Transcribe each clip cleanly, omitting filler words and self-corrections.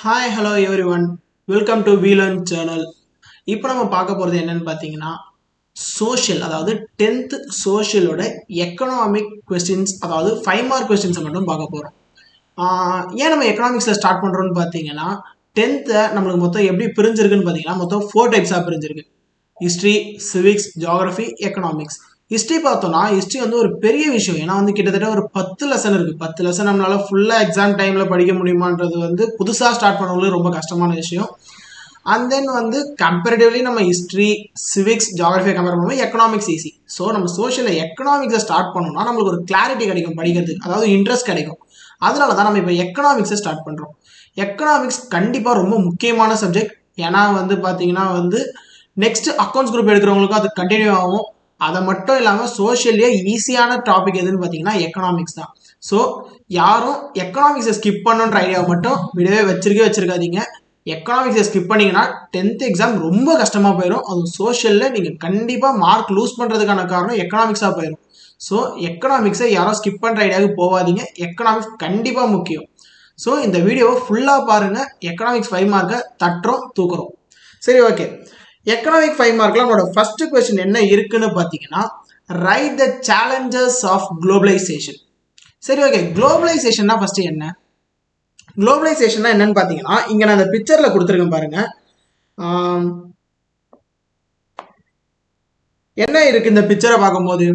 Hi hello everyone, welcome to we learn channel. இப்போ நம்ம பார்க்க போகிறது என்னன்னு பார்த்தீங்கன்னா சோஷியல், அதாவது 10th சோஷியலோட எக்கனாமிக் கொஸ்டின்ஸ், அதாவது 5 மார்க் கொஸ்டின்ஸை மட்டும் பார்க்க போகிறோம். ஏன் நம்ம எக்கனாமிக்ஸில் ஸ்டார்ட் பண்ணுறோன்னு பார்த்தீங்கன்னா 10th நம்மளுக்கு மொத்தம் எப்படி பிரிஞ்சிருக்குன்னு பார்த்தீங்கன்னா மொத்தம் 4 டைப்ஸாக பிரிஞ்சிருக்கு: history, civics, geography, economics. History பார்த்தோம்னா ஹிஸ்ட்ரி வந்து ஒரு பெரிய விஷயம். ஏன்னா வந்து கிட்டத்தட்ட ஒரு 10 லெசன் இருக்குது. 10 லெசன் நம்மளால ஃபுல்லாக எக்ஸாம் டைமில் படிக்க முடியுமான்றது வந்து புதுசாக ஸ்டார்ட் பண்ணவங்களுக்கு ரொம்ப கஷ்டமான விஷயம். அண்ட் தென் வந்து கம்பேரிட்டிவ்லி நம்ம ஹிஸ்ட்ரி, சிவிக்ஸ், ஜியாகிரஃபியை கம்பேர் பண்ணும்போது எக்கனாமிக்ஸ் ஈஸி. ஸோ நம்ம சோஷியலில் எக்கனாமிக்ஸை ஸ்டார்ட் பண்ணோம்னா நம்மளுக்கு ஒரு கிளாரிட்டி கிடைக்கும் படிக்கிறதுக்கு, அதாவது இன்ட்ரெஸ்ட் கிடைக்கும். அதனால தான் நம்ம இப்போ எக்கனாமிக்ஸை ஸ்டார்ட் பண்ணுறோம். எக்கனாமிக்ஸ் கண்டிப்பாக ரொம்ப முக்கியமான சப்ஜெக்ட். ஏன்னா வந்து பார்த்தீங்கன்னா வந்து நெக்ஸ்ட் அக்கௌண்ட்ஸ் குரூப் எடுக்கிறவங்களுக்கும் அது கண்டினியூ ஆகும். அதை மட்டும் இல்லாமல் சோஷியல்லே ஈஸியான டாபிக் எதுன்னு பார்த்தீங்கன்னா எக்கனாமிக்ஸ் தான். ஸோ யாரும் எக்கனாமிக்ஸை ஸ்கிப் பண்ணுன்ற ஐடியாவை மட்டும் விடவே வச்சிருக்காதீங்க. எக்கனாமிக்ஸை ஸ்கிப் பண்ணிங்கன்னா 10th எக்ஸாம் ரொம்ப கஷ்டமாக போயிடும். அதுவும் சோஷியலில் நீங்கள் கண்டிப்பாக மார்க் லூஸ் பண்ணுறதுக்கான காரணம் எக்கனாமிக்ஸாக போயிடும். ஸோ எக்கனாமிக்ஸை யாரும் ஸ்கிப் பண்ணுற ஐடியாவுக்கு போகாதீங்க. எக்கனாமிக்ஸ் கண்டிப்பாக முக்கியம். ஸோ இந்த வீடியோவை ஃபுல்லாக பாருங்கள். எக்கனாமிக்ஸ் 5 மார்க்கை தூக்குறோம். சரி, ஓகே. எக்கனாமிக் 5 மார்க்ல நம்மளோட ஃபர்ஸ்ட் கொஸ்டின் என்ன இருக்குன்னு பார்த்தீங்கன்னா, write the challenges of globalisation. சரி, ஓகே. குளோபலைசேஷன்னா ஃபர்ஸ்ட் என்ன? குளோபலைசேஷன்னா என்னன்னு பார்த்தீங்கன்னா, இங்க நான் அந்த பிக்சர்ல கொடுத்துருக்கேன் பாருங்க. என்ன இருக்கு இந்த பிக்சரை பார்க்கும்போது?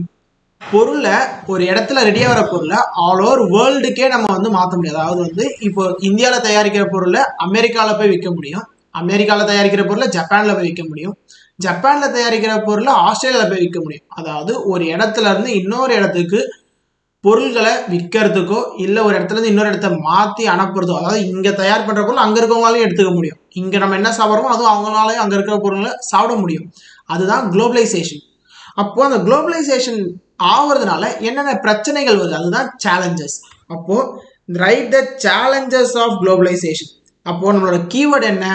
பொருளை ஒரு இடத்துல ரெடியாக வர பொருளை ஆல் ஓவர் வேர்ல்டுக்கே நம்ம வந்து மாற்ற முடியாது. அதாவது வந்து இப்போ இந்தியாவில் தயாரிக்கிற பொருளை அமெரிக்காவில் போய் விற்க முடியும், அமெரிக்காவில் தயாரிக்கிற பொருளை ஜப்பானில் போய் விற்க முடியும், ஜப்பானில் தயாரிக்கிற பொருளை ஆஸ்திரேலியாவில் போய் விற்க முடியும். அதாவது ஒரு இடத்துல இருந்து இன்னொரு இடத்துக்கு பொருள்களை விற்கிறதுக்கோ இல்லை ஒரு இடத்துல இருந்து இன்னொரு இடத்த மாற்றி அனுப்புறதோ, அதாவது இங்கே தயார் பண்ணுற பொருள் அங்கே இருக்கவங்களாலையும் எடுத்துக்க முடியும். இங்கே நம்ம என்ன சாப்பிட்றோமோ அதுவும் அவங்களாலையும் அங்கே இருக்கிற பொருளை சாப்பிட முடியும். அதுதான் குளோபலைசேஷன். அப்போ அந்த குளோபலைசேஷன் ஆகுறதுனால என்னென்ன பிரச்சனைகள் வருது, அதுதான் சேலஞ்சஸ். அப்போ write the challenges of globalisation. அப்போ நம்மளோட கீவேர்டு என்ன?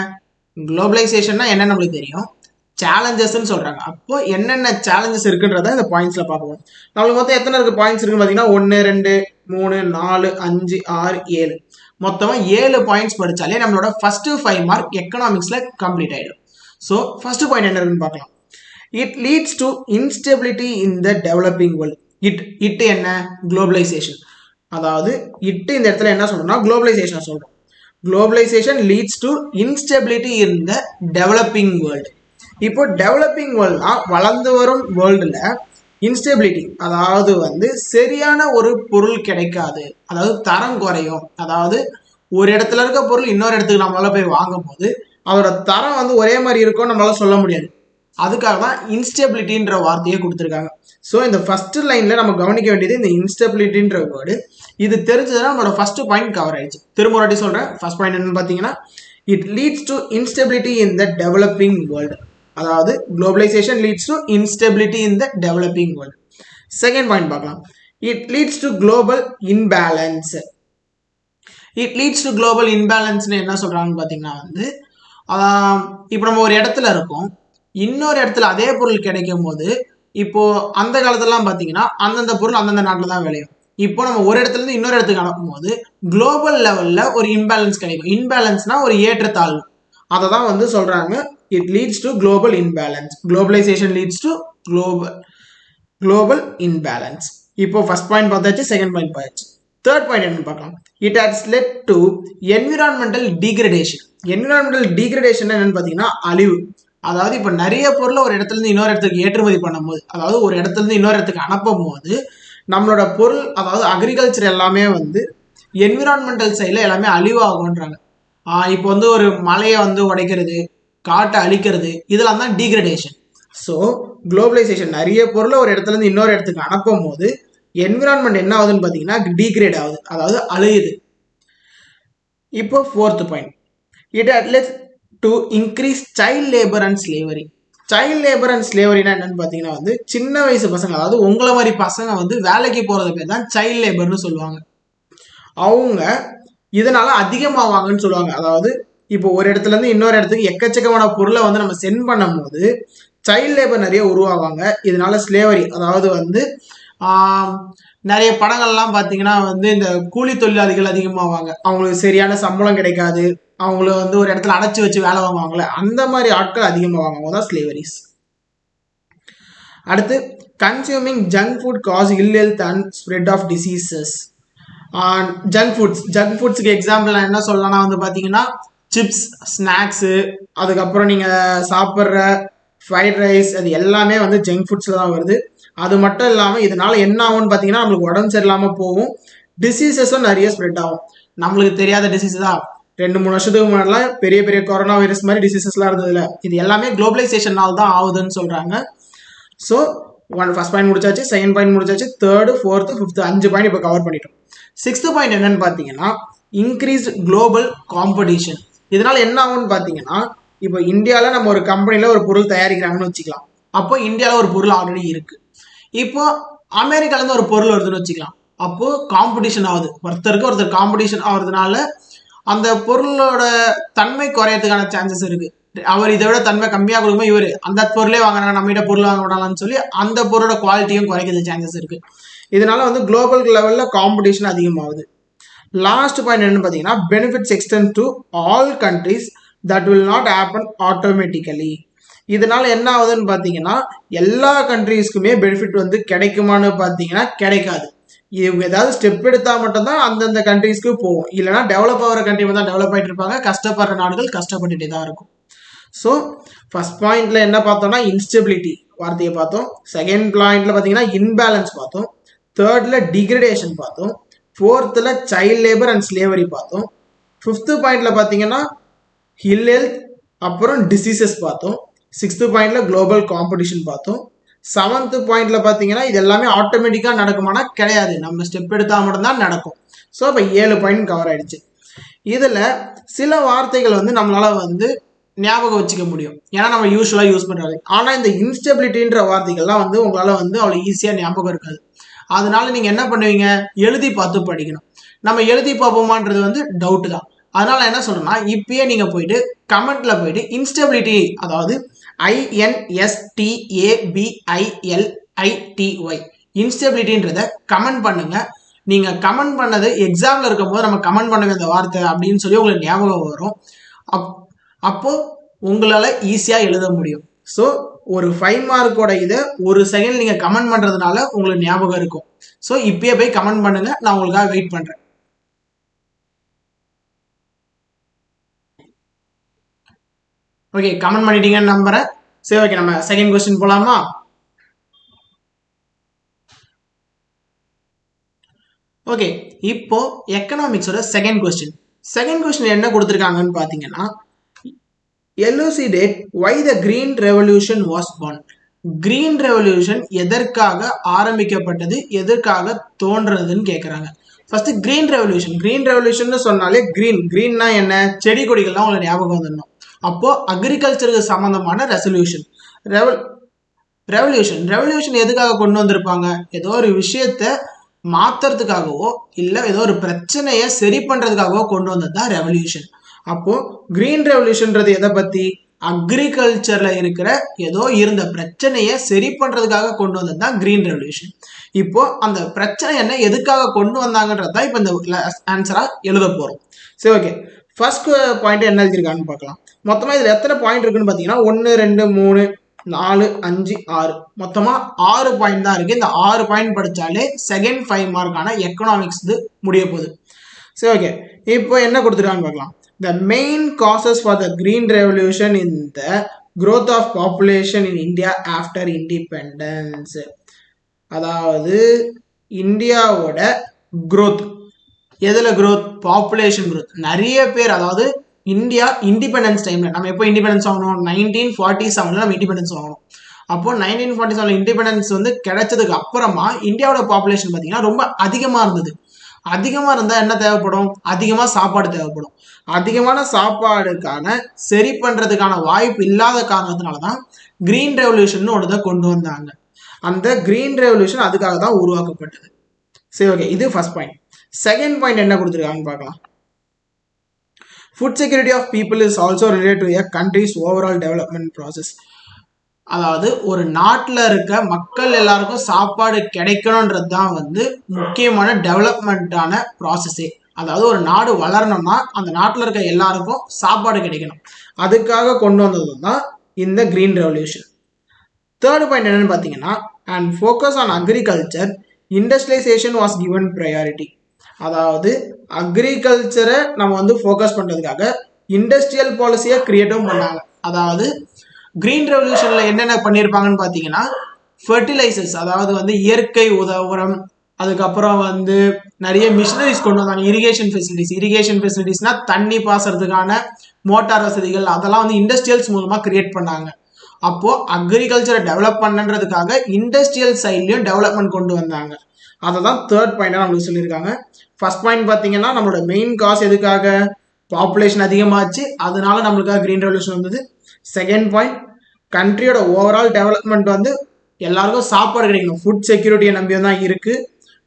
குளோபலைசேஷன்னா என்ன நம்மளுக்கு தெரியும், சேலஞ்சஸ்ன்னு சொல்றாங்க. அப்போ என்னென்ன சேலஞ்சஸ் இருக்குன்றத இந்த பாயிண்ட்ஸ்ல பார்ப்போம். நம்மளுக்கு மொத்தம் எத்தனை இருக்கு பாயிண்ட்ஸ் இருக்குன்னு பார்த்தீங்கன்னா 1 2 3 4 5 6 7 மொத்தமாக 7 பாயிண்ட்ஸ் படிச்சாலே நம்மளோட ஃபர்ஸ்ட் 5 மார்க் எக்கனாமிக்ஸ்ல கம்ப்ளீட் ஆயிடும். ஸோ ஃபர்ஸ்ட் பாயிண்ட் என்ன இருக்குன்னு பார்க்கலாம். It leads to instability in the developing world. It என்ன? குளோபலைசேஷன். அதாவது இட் இந்த இடத்துல என்ன சொல்றோம்னா குளோபலைசேஷன் சொல்றோம். Globalisation leads to instability in the developing world. இப்போ டெவலப்பிங் வேர்ல்ட்னா வளர்ந்து வரும் வேர்ல்டுல இன்ஸ்டெபிலிட்டி, அதாவது வந்து சரியான ஒரு பொருள் கிடைக்காது, அதாவது தரம் குறையும். அதாவது ஒரு இடத்துல இருக்க பொருள் இன்னொரு இடத்துக்கு நம்மளால போய் வாங்கும் போது அதோட தரம் வந்து ஒரே மாதிரி இருக்கும் நம்மளால சொல்ல முடியாது. அதுக்காக தான் இன்ஸ்டெபிலிட்டின்ற வார்த்தையை கொடுத்துருக்காங்க. ஸோ இந்த ஃபர்ஸ்ட் லைன்ல நம்ம கவனிக்க வேண்டியது இந்த இன்ஸ்டெபிலிட்டின்ற வேர்டு. இது தெரிஞ்சதுன்னா நம்மளோட ஃபர்ஸ்ட் பாயிண்ட் கவர் ஆயிடுச்சு. திரும்ப ஒரு வாட்டி சொல்றேன். ஃபர்ஸ்ட் பாயிண்ட் என்னன்னு பார்த்தீங்கன்னா, it leads to instability in the developing world. அதாவது globalisation leads to instability in the developing world. Second point பார்க்கலாம். It leads to global imbalance. It leads to global இன்பேலன்ஸ்னு என்ன சொல்றாங்கன்னு பார்த்தீங்கன்னா வந்து இப்போ நம்ம ஒரு இடத்துல இருக்கோம், இன்னொரு இடத்துல அதே பொருள் கிடைக்கும் போது இப்போ அந்த காலத்துலலாம் பார்த்தீங்கன்னா அந்தந்த பொருள் அந்தந்த நாட்டில் தான் விளையும். இப்போ நம்ம ஒரு இடத்துல இருந்து இன்னொரு இடத்துக்கு அனுப்பும் போது குளோபல் லெவல்ல ஒரு இன்பேலன்ஸ் கிடைக்கும். இன்பேலன்ஸ்னா ஒரு ஏற்றத்தாழ்வு. அதை தான் வந்து சொல்றாங்க it leads to global imbalance. Globalisation leads to global imbalance. இப்போ ஃபர்ஸ்ட் பாயிண்ட் பார்த்தாச்சு, செகண்ட் பாயிண்ட் பார்த்தாச்சு. தேர்ட் பாயிண்ட் என்னன்னு பார்க்கலாம். It has led to environmental degradation. Environmental degradation என்னன்னு பார்த்தீங்கன்னா அழிவு. அதாவது இப்போ நிறைய பொருளை ஒரு இடத்துல இருந்து இன்னொரு இடத்துக்கு ஏற்றுமதி பண்ணும்போது, அதாவது ஒரு இடத்துல இருந்து இன்னொரு இடத்துக்கு அனுப்பும் போது நம்மளோட பொருள், அதாவது அக்ரிகல்ச்சர் எல்லாமே வந்து என்விரான்மெண்டல் சைடில் எல்லாமே அழிவாகுன்றாங்க. இப்போ வந்து ஒரு மலையை வந்து உடைக்கிறது, காட்டை அழிக்கிறது, இதெல்லாம் தான் டீக்ரடேஷன். ஸோ குளோபலைசேஷன் நிறைய பொருளை ஒரு இடத்துல இருந்து இன்னொரு இடத்துக்கு அனுப்பும் போது என்விரான்மெண்ட் என்ன ஆகுதுன்னு பார்த்தீங்கன்னா டிகிரேட் ஆகுது, அதாவது அழியுது. இப்போ fourth point, it led to increase child labour and slavery. Child labour and ஸ்லேவரினா என்னன்னு பார்த்தீங்கன்னா வந்து சின்ன வயசு பசங்க, அதாவது உங்களை மாதிரி பசங்க வந்து வேலைக்கு போறது பேர் தான் சைல்ட் லேபர்னு சொல்லுவாங்க. அவங்க இதனால அதிகமாவாங்கன்னு சொல்லுவாங்க. அதாவது இப்போ ஒரு இடத்துல இருந்து இன்னொரு இடத்துக்கு எக்கச்சக்கமான பொருளை வந்து நம்ம சென்ட் பண்ணும் போது சைல்ட் லேபர் நிறைய உருவாவாங்க. இதனால ஸ்லேவரி, அதாவது வந்து நிறைய படங்கள்லாம் பார்த்தீங்கன்னா வந்து இந்த கூலி தொழிலாளிகள் அதிகமாவாங்க, அவங்களுக்கு சரியான சம்பளம் கிடைக்காது, அவங்கள வந்து ஒரு இடத்துல அடைச்சி வச்சு வேலை வாங்குவாங்களே அந்த மாதிரி ஆட்கள் அதிகமாக வாங்குவாங்க தான் ஸ்லேவரிஸ். அடுத்து consuming junk food cause ill health and spread of diseases. Junk ஃபுட்ஸ்க்கு எக்ஸாம்பிள் நான் என்ன சொல்லலாம்னா வந்து பார்த்தீங்கன்னா சிப்ஸ், ஸ்நாக்ஸு, அதுக்கப்புறம் நீங்கள் சாப்பிட்ற ஃப்ரைட் ரைஸ், அது எல்லாமே வந்து ஜங்க் ஃபுட்ஸில் தான் வருது. அது மட்டும் இல்லாமல் இதனால் என்ன ஆகும்னு பார்த்தீங்கன்னா நம்மளுக்கு உடம்பு சரியில்லாமல் போகும், டிசீசஸும் நிறைய ஸ்ப்ரெட் ஆகும். நம்மளுக்கு தெரியாத டிசீஸ் தான் 2-3 வருஷத்துக்கு முன்னாடிலாம் பெரிய பெரிய கொரோனா வைரஸ் மாதிரி டிசீசஸ்லாம் இருந்ததில்ல. இது எல்லாமே குளோபலைசேஷனால் தான் ஆகுதுன்னு சொல்கிறாங்க. ஸோ ஃபர்ஸ்ட் பாயிண்ட் முடிச்சாச்சு, செகண்ட் பாயிண்ட் முடிச்சாச்சு, தேர்டு, ஃபோர்த்து, ஃபிஃப்த்து 5 பாயிண்ட் இப்போ கவர் பண்ணிட்டோம். 6th பாயிண்ட் என்னன்னு பார்த்தீங்கன்னா இன்க்ரீஸ்ட் குளோபல் காம்படிஷன். இதனால என்ன ஆகும்னு பார்த்தீங்கன்னா இப்போ இந்தியாவில் நம்ம ஒரு கம்பெனியில் ஒரு பொருள் தயாரிக்கிறாங்கன்னு வச்சுக்கலாம். அப்போ இந்தியாவில் ஒரு பொருள் ஆல்ரெடி இருக்கு. இப்போ அமெரிக்காலேருந்து ஒரு பொருள் வருதுன்னு வச்சுக்கலாம். அப்போ காம்படிஷன் ஆகுது, ஒருத்தருக்கு காம்படிஷன் ஆகுறதுனால அந்த பொருளோட தன்மை குறையறதுக்கான சான்சஸ் இருக்கு. அவர் இதை விட தன்மை கம்மியாக கொடுக்கும்போது இவர் அந்த பொருளே வாங்குறாங்க, நம்மகிட்ட பொருள் வாங்க விடலாம்னு சொல்லி அந்த பொருளோட குவாலிட்டியும் குறைக்கிறது சான்சஸ் இருக்கு. இதனால வந்து குளோபல் லெவலில் காம்படிஷன் அதிகமாகுது. லாஸ்ட் பாயிண்ட் என்னன்னு பார்த்தீங்கன்னா benefits extend to all countries that will not happen automatically. இதனால என்ன ஆகுதுன்னு பார்த்தீங்கன்னா எல்லா கண்ட்ரீஸ்க்குமே பெனிஃபிட் வந்து கிடைக்குமான்னு பார்த்தீங்கன்னா கிடைக்காது. இவங்க ஏதாவது ஸ்டெப் எடுத்தால் மட்டும்தான் அந்தந்த கண்ட்ரீஸ்க்கு போகும். இல்லைனா டெவலப் ஆகிற கண்ட்ரி தான் டெவலப் ஆகிட்டு இருப்பாங்க, கஷ்டப்படுற நாடுகள் கஷ்டப்பட்டுட்டே தான் இருக்கும். ஸோ ஃபர்ஸ்ட் பாயிண்ட்ல என்ன பார்த்தோம்னா இன்ஸ்டெபிலிட்டி வார்த்தையை பார்த்தோம். செகண்ட் பாயிண்ட்ல பார்த்தீங்கன்னா இன்பேலன்ஸ் பார்த்தோம். தேர்ட்ல டிகிரடேஷன் பார்த்தோம். ஃபோர்த்தில் சைல்ட் லேபர் அண்ட் ஸ்லேவரி பார்த்தோம். 5th பாயிண்ட்ல பார்த்தீங்கன்னா இல் ஹெல்த் அப்புறம் டிசீசஸ் பார்த்தோம். 6th பாயிண்ட்ல குளோபல் காம்படிஷன் பார்த்தோம். 7th பாயிண்ட்ல பார்த்தீங்கன்னா இது எல்லாமே ஆட்டோமேட்டிக்காக நடக்குமானா கிடையாது, நம்ம ஸ்டெப் எடுத்தால் மட்டும்தான் நடக்கும். ஸோ இப்போ 7 பாயிண்ட் கவர் ஆயிடுச்சு. இதில் சில வார்த்தைகள் வந்து நம்மளால வந்து ஞாபகம் வச்சுக்க முடியும், ஏன்னா நம்ம யூஸ்வலாக யூஸ் பண்ணுறது. ஆனால் இந்த இன்ஸ்டெபிலிட்டின்ற வார்த்தைகள்லாம் வந்து உங்களால் வந்து அவ்வளோ ஈஸியாக ஞாபகம் இருக்காது. அதனால நீங்கள் என்ன பண்ணுவீங்க, எழுதி பார்த்து படிக்கணும். நம்ம எழுதி பார்ப்போமான்றது வந்து டவுட்டு தான். அதனால என்ன சொல்றேன்னா இப்பயே நீங்கள் போயிட்டு கமெண்ட்ல போயிட்டு இன்ஸ்டெபிலிட்டி, அதாவது INSTABILITY இன்ஸ்டெபிலிட்டின்றத கமெண்ட் பண்ணுங்க. நீங்க கமெண்ட் பண்ணது எக்ஸாம்ல இருக்கும் போது நம்ம கமெண்ட் பண்ணவே அந்த வார்த்தை அப்படின்னு சொல்லி உங்களுக்கு ஞாபகம் வரும். அப்போ உங்களால ஈஸியா எழுத முடியும். ஸோ ஒரு 5 மார்க்கோட இதை 1 செகண்ட் நீங்க கமெண்ட் பண்றதுனால உங்களுக்கு ஞாபகம் இருக்கும். ஸோ இப்பயே போய் கமெண்ட் பண்ணுங்க, நான் உங்களுக்காக வெயிட் பண்றேன். ஓகே, கமெண்ட் பண்ணிட்டீங்கன்னு நம்புறேன். சரி, ஓகே, நம்ம செகண்ட் கொஸ்டின் போலாமா? ஓகே, இப்போ எக்கனாமிக்ஸோட செகண்ட் கொஸ்டின் என்ன கொடுத்துருக்காங்கன்னு பார்த்தீங்கன்னா elucidate why the green revolution was born. Green revolution எதற்காக ஆரம்பிக்கப்பட்டது, எதற்காக தோன்றதுன்னு கேட்குறாங்க. ஃபர்ஸ்ட் கிரீன் ரெவல்யூஷன் சொன்னாலே கிரீன்னா என்ன, செடி கொடிகள்லாம் உங்களுக்கு ஞாபகம் வந்துடணும். அப்போ அக்ரிகல்ச்சருக்கு சம்பந்தமான ரெவல்யூஷன் எதுக்காக கொண்டு வந்திருப்பாங்க, ஏதோ ஒரு விஷயத்த மாத்துறதுக்காகவோ இல்லை ஏதோ ஒரு பிரச்சனையை சரி பண்றதுக்காகவோ கொண்டு வந்தது தான் ரெவல்யூஷன். அப்போ கிரீன் ரெவல்யூஷன்றது எதை பத்தி, அக்ரிகல்ச்சர்ல இருக்கிற ஏதோ இருந்த பிரச்சனையை சரி பண்றதுக்காக கொண்டு வந்தது தான் கிரீன் ரெவல்யூஷன். இப்போ அந்த பிரச்சனை என்ன, எதுக்காக கொண்டு வந்தாங்கன்றதா இப்போ இந்த ஆன்சரா எழுத போறோம். சரி, ஓகே, ஃபர்ஸ்ட் பாயிண்ட் என்ன எழுதிருக்கான்னு பார்க்கலாம். மொத்தமா இதுல எத்தனை பாயிண்ட் இருக்குன்னு பாத்தீங்கன்னா 1 2 3 4 5 6 மொத்தமா 6 பாயிண்ட் தான் இருக்கு. இந்த 6 பாயிண்ட் படிச்சாலே செகண்ட் 5 மார்க்கான எக்கனாமிக்ஸ் முடிய போகுது. சரி, ஓகே, இப்போ என்ன கொடுத்துருக்கான்னு பார்க்கலாம். The main causes for the green revolution in the growth of population in India after independence. அதாவது இந்தியாவோட growth, எதுல growth, பாப்புலேஷன் growth. நிறைய பேர், அதாவது இந்தியா இண்டிபெண்டன்ஸ் டைம்ல, நம்ம எப்போ இண்டிபெண்டன்ஸ் வாங்கணும், 1947 நம்ம இண்டிபெண்டன்ஸ் வாங்கணும். அப்போ 1947 இண்டிபெண்டன்ஸ் கிடைச்சதுக்கு அப்புறமா இந்தியாவோட பாப்புலேஷன் பார்த்தீங்கன்னா ரொம்ப அதிகமா இருந்தது. அதிகமா இருந்தா என்ன தேவைப்படும், அதிகமா சாப்பாடு தேவைப்படும். அதிகமான சாப்பாடுக்கான சரி பண்றதுக்கான வாய்ப்பு இல்லாத காரணத்தினாலதான் கிரீன் ரெவல்யூஷன் ஒன்று கொண்டு வந்தாங்க. அந்த கிரீன் ரெவல்யூஷன் அதுக்காக தான் உருவாக்கப்பட்டது. சரி, ஓகே, இது ஃபர்ஸ்ட் பாயிண்ட். செகண்ட் பாயிண்ட் என்ன கொடுத்துருக்காங்கன்னு பார்க்கலாம். Food security of people is also related to a country's overall development process. அதாவது ஒரு நாட்டில் இருக்க மக்கள் எல்லாருக்கும் சாப்பாடு கிடைக்கணுன்றது தான் முக்கியமான டெவலப்மெண்ட்டான ப்ராசஸே. அதாவது ஒரு நாடு வளரணும்னா அந்த நாட்டில் இருக்க எல்லாருக்கும் சாப்பாடு கிடைக்கணும், அதுக்காக கொண்டு வந்தது தான் இந்த கிரீன் ரெவல்யூஷன். தேர்ட் பாயிண்ட் என்னன்னு பார்த்தீங்கன்னா, and focus on agriculture industrialisation was given priority. அதாவது அக்ரிகல்ச்சரை நம்ம வந்து ஃபோக்கஸ் பண்ணுறதுக்காக இண்டஸ்ட்ரியல் பாலிசியை கிரியேட்டும் பண்ணாங்க. அதாவது கிரீன் ரெவல்யூஷனில் என்னென்ன பண்ணியிருப்பாங்கன்னு பார்த்தீங்கன்னா, ஃபெர்டிலைசர்ஸ், அதாவது வந்து இயற்கை உரம், அதுக்கப்புறம் வந்து நிறைய மிஷினரிஸ் கொண்டு வந்தாங்க. இரிகேஷன் ஃபெசிலிட்டிஸ்னா தண்ணி பாசறதுக்கான மோட்டார் வசதிகள், அதெல்லாம் வந்து இண்டஸ்ட்ரியல்ஸ் மூலமாக கிரியேட் பண்ணாங்க. அப்போது அக்ரிகல்ச்சரை டெவலப் பண்ணுன்றதுக்காக இண்டஸ்ட்ரியல் சைட்லையும் டெவலப்மெண்ட் கொண்டு வந்தாங்க. அதை தான் தேர்ட் பாயிண்டாக நம்மளுக்கு சொல்லியிருக்காங்க. ஃபர்ஸ்ட் பாயிண்ட் பார்த்தீங்கன்னா, நம்மளோட மெயின் காஸ் எதுக்காக, பாப்புலேஷன் அதிகமாச்சு, அதனால நம்மளுக்காக கிரீன் ரெவல்யூஷன் வந்தது. செகண்ட் பாயிண்ட், கண்ட்ரியோட ஓவரால் டெவலப்மெண்ட் வந்து எல்லாருக்கும் சாப்பாடு கிடைக்கணும், ஃபுட் செக்யூரிட்டியை நம்பியும் தான் இருக்குது.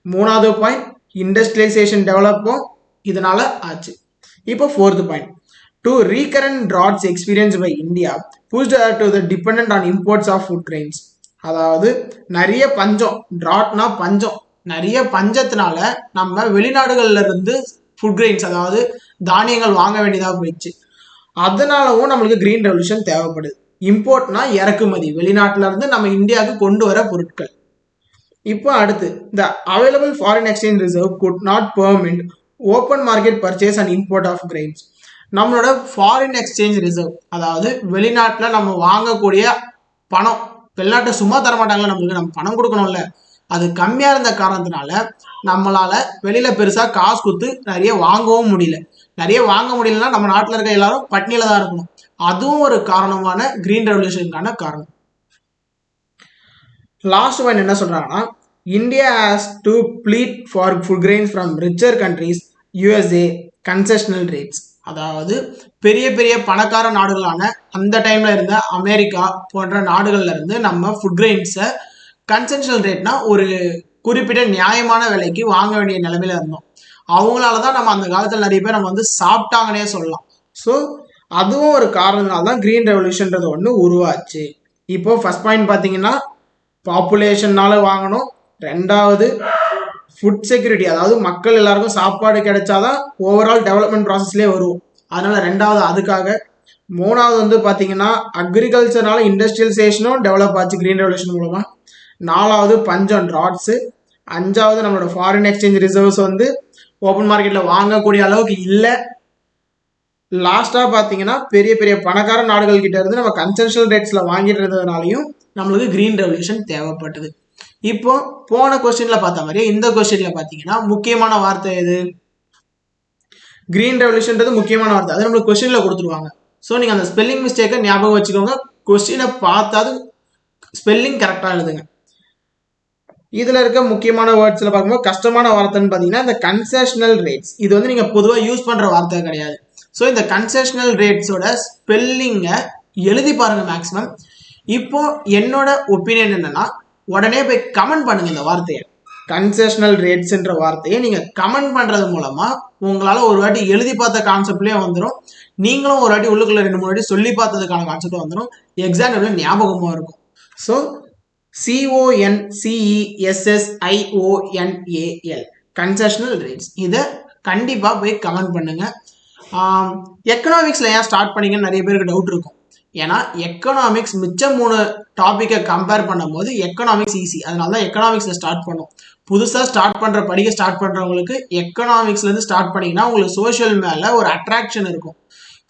மூணாவது பாயிண்ட், இண்டஸ்ட்ரியலைசேஷன் டெவலப்பும் இதனால ஆச்சு. இப்போ fourth point, two recurrent droughts experience by India pushed to the depend on imports of food grains. அதாவது நிறைய பஞ்சம், ட்ராட்னா பஞ்சம், நிறைய பஞ்சத்தினால நம்ம வெளிநாடுகள்ல இருந்து ஃபுட் கிரெயின்ஸ், அதாவது தானியங்கள் வாங்க வேண்டியதாக போயிடுச்சு. அதனாலவும் நம்மளுக்கு கிரீன் ரெவல்யூஷன் தேவைப்படுது. இம்போர்ட்னா இறக்குமதி, வெளிநாட்டுல இருந்து நம்ம இந்தியாவுக்கு கொண்டு வர பொருட்கள். இப்போ அடுத்து, the available foreign exchange reserve could not permit open market purchase and import of grains. நம்மளோட ஃபாரின் எக்ஸ்சேஞ்ச் ரிசர்வ், அதாவது வெளிநாட்டில் நம்ம வாங்கக்கூடிய பணம், வெளிநாட்டை சும்மா தர மாட்டாங்களா நம்மளுக்கு, நம்ம பணம் கொடுக்கணும்ல, அது கம்மியாக இருந்த காரணத்தினால நம்மளால வெளியில பெருசாக காசு கொடுத்து நிறைய வாங்கவும் முடியல. நிறைய வாங்க முடியலன்னா நம்ம நாட்டில் இருக்க எல்லாரும் பட்னியில தான் இருக்கணும். அதுவும் ஒரு காரணமான கிரீன் ரெவல்யூஷனுக்கான காரணம். லாஸ்ட் பாயிண்ட் என்ன சொல்றாங்கன்னா, India has to plead for food grains from richer countries, USA concessional rates. அதாவது பெரிய பெரிய பணக்கார நாடுகளான அந்த டைம்ல இருந்த அமெரிக்கா போன்ற நாடுகள்ல இருந்து நம்ம ஃபுட் கிரெயின்ஸை கன்செஷனல் ரேட்னா ஒரு குறிப்பிட்ட நியாயமான விலைக்கு வாங்க வேண்டிய நிலைமையில இருந்தோம். அவங்களால தான் நம்ம அந்த காலத்தில் நிறைய பேர் நம்ம வந்து சாப்பிட்டாங்கன்னே சொல்லலாம். ஸோ அதுவும் ஒரு காரணத்தினால தான் கிரீன் ரெவல்யூஷன்றது ஒன்று உருவாச்சு. இப்போ ஃபர்ஸ்ட் பாயிண்ட் பார்த்தீங்கன்னா, பாப்புலேஷன்னால வாங்கணும். ரெண்டாவது ஃபுட் செக்யூரிட்டி, அதாவது மக்கள் எல்லாருக்கும் சாப்பாடு கிடைச்சாதான் ஓவரால் டெவலப்மெண்ட் ப்ராசஸ்லேயே வருவோம், அதனால ரெண்டாவது அதுக்காக. மூணாவது வந்து பார்த்தீங்கன்னா, அக்ரிகல்ச்சர்னால இண்டஸ்ட்ரியலைசேஷனும் டெவலப் ஆச்சு கிரீன் ரெவல்யூஷன் மூலமாக. நாலாவது பஞ்சம், ட்ராட்ஸு. அஞ்சாவது நம்மளோட ஃபாரின் எக்ஸ்சேஞ்ச் ரிசர்வ்ஸ் வந்து ஓப்பன் மார்க்கெட்டில் வாங்கக்கூடிய அளவுக்கு இல்லை. லாஸ்ட்டாக பார்த்தீங்கன்னா, பெரிய பெரிய பணக்கார நாடுகள் கிட்ட இருந்து நம்ம கன்செஷனல் ரேட்ஸில் வாங்கிட்டு இருந்ததுனாலையும் நம்மளுக்கு கிரீன் ரெவல்யூஷன் தேவைப்பட்டது. இப்போ போன கொஸ்டின்ல பார்த்த மாதிரியே இந்த கொஸ்டின்ல பார்த்தீங்கன்னா முக்கியமான வார்த்தை எது, கிரீன் ரெவல்யூஷன்றது முக்கியமான வார்த்தை, அது நம்மளுக்கு கொஸ்டின்ல கொடுத்துருவாங்க. ஸோ நீங்கள் அந்த ஸ்பெல்லிங் மிஸ்டேக்கை ஞாபகம் வச்சுக்கோங்க, கொஸ்டினை பார்த்தாது ஸ்பெல்லிங் கரெக்டாக எழுதுங்க. இதில் இருக்க முக்கியமான வேர்ட்ஸில் பார்க்கும்போது கஷ்டமான வார்த்தைன்னு பார்த்தீங்கன்னா இந்த கன்செஷனல் ரேட்ஸ். இது வந்து நீங்கள் பொதுவாக யூஸ் பண்ணுற வார்த்தை கிடையாது. ஸோ இந்த கன்செஷனல் ரேட்ஸோட ஸ்பெல்லிங்கை எழுதி பாருங்க மேக்ஸிமம். இப்போ என்னோட ஒப்பீனியன் என்னன்னா, உடனே போய் கமெண்ட் பண்ணுங்க இந்த வார்த்தையை, கன்செஷனல் ரேட்ஸ்ன்ற வார்த்தையை நீங்கள் கமெண்ட் பண்ணுறது மூலமாக உங்களால் ஒரு வாட்டி எழுதி பார்த்த கான்செப்ட்லேயே வந்துடும், நீங்களும் ஒரு வாட்டி உள்ளுக்குள்ள 2-3 வாட்டி சொல்லி பார்த்ததுக்கான கான்செப்டும் வந்துடும், எக்ஸாம்பிள் ஞாபகமாக இருக்கும். ஸோ CONCESSIONAL கன்செஷனல் ரேட்ஸ், இதை கண்டிப்பாக போய் கமெண்ட் பண்ணுங்க. எக்கனாமிக்ஸில் ஏன் ஸ்டார்ட் பண்ணீங்கன்னு நிறைய பேருக்கு டவுட் இருக்கும். ஏன்னா எக்கனாமிக்ஸ் மிச்சம் 3 டாப்பிக்கை கம்பேர் பண்ணும்போது எக்கனாமிக்ஸ் ஈஸி, அதனால தான் எக்கனாமிக்ஸில் ஸ்டார்ட் பண்ணோம். புதுசாக படிக்க ஸ்டார்ட் பண்ணுறவங்களுக்கு எக்கனாமிக்ஸ்லேருந்து ஸ்டார்ட் பண்ணிங்கன்னா உங்களுக்கு சோஷியல் மேலே ஒரு அட்ராக்ஷன் இருக்கும்.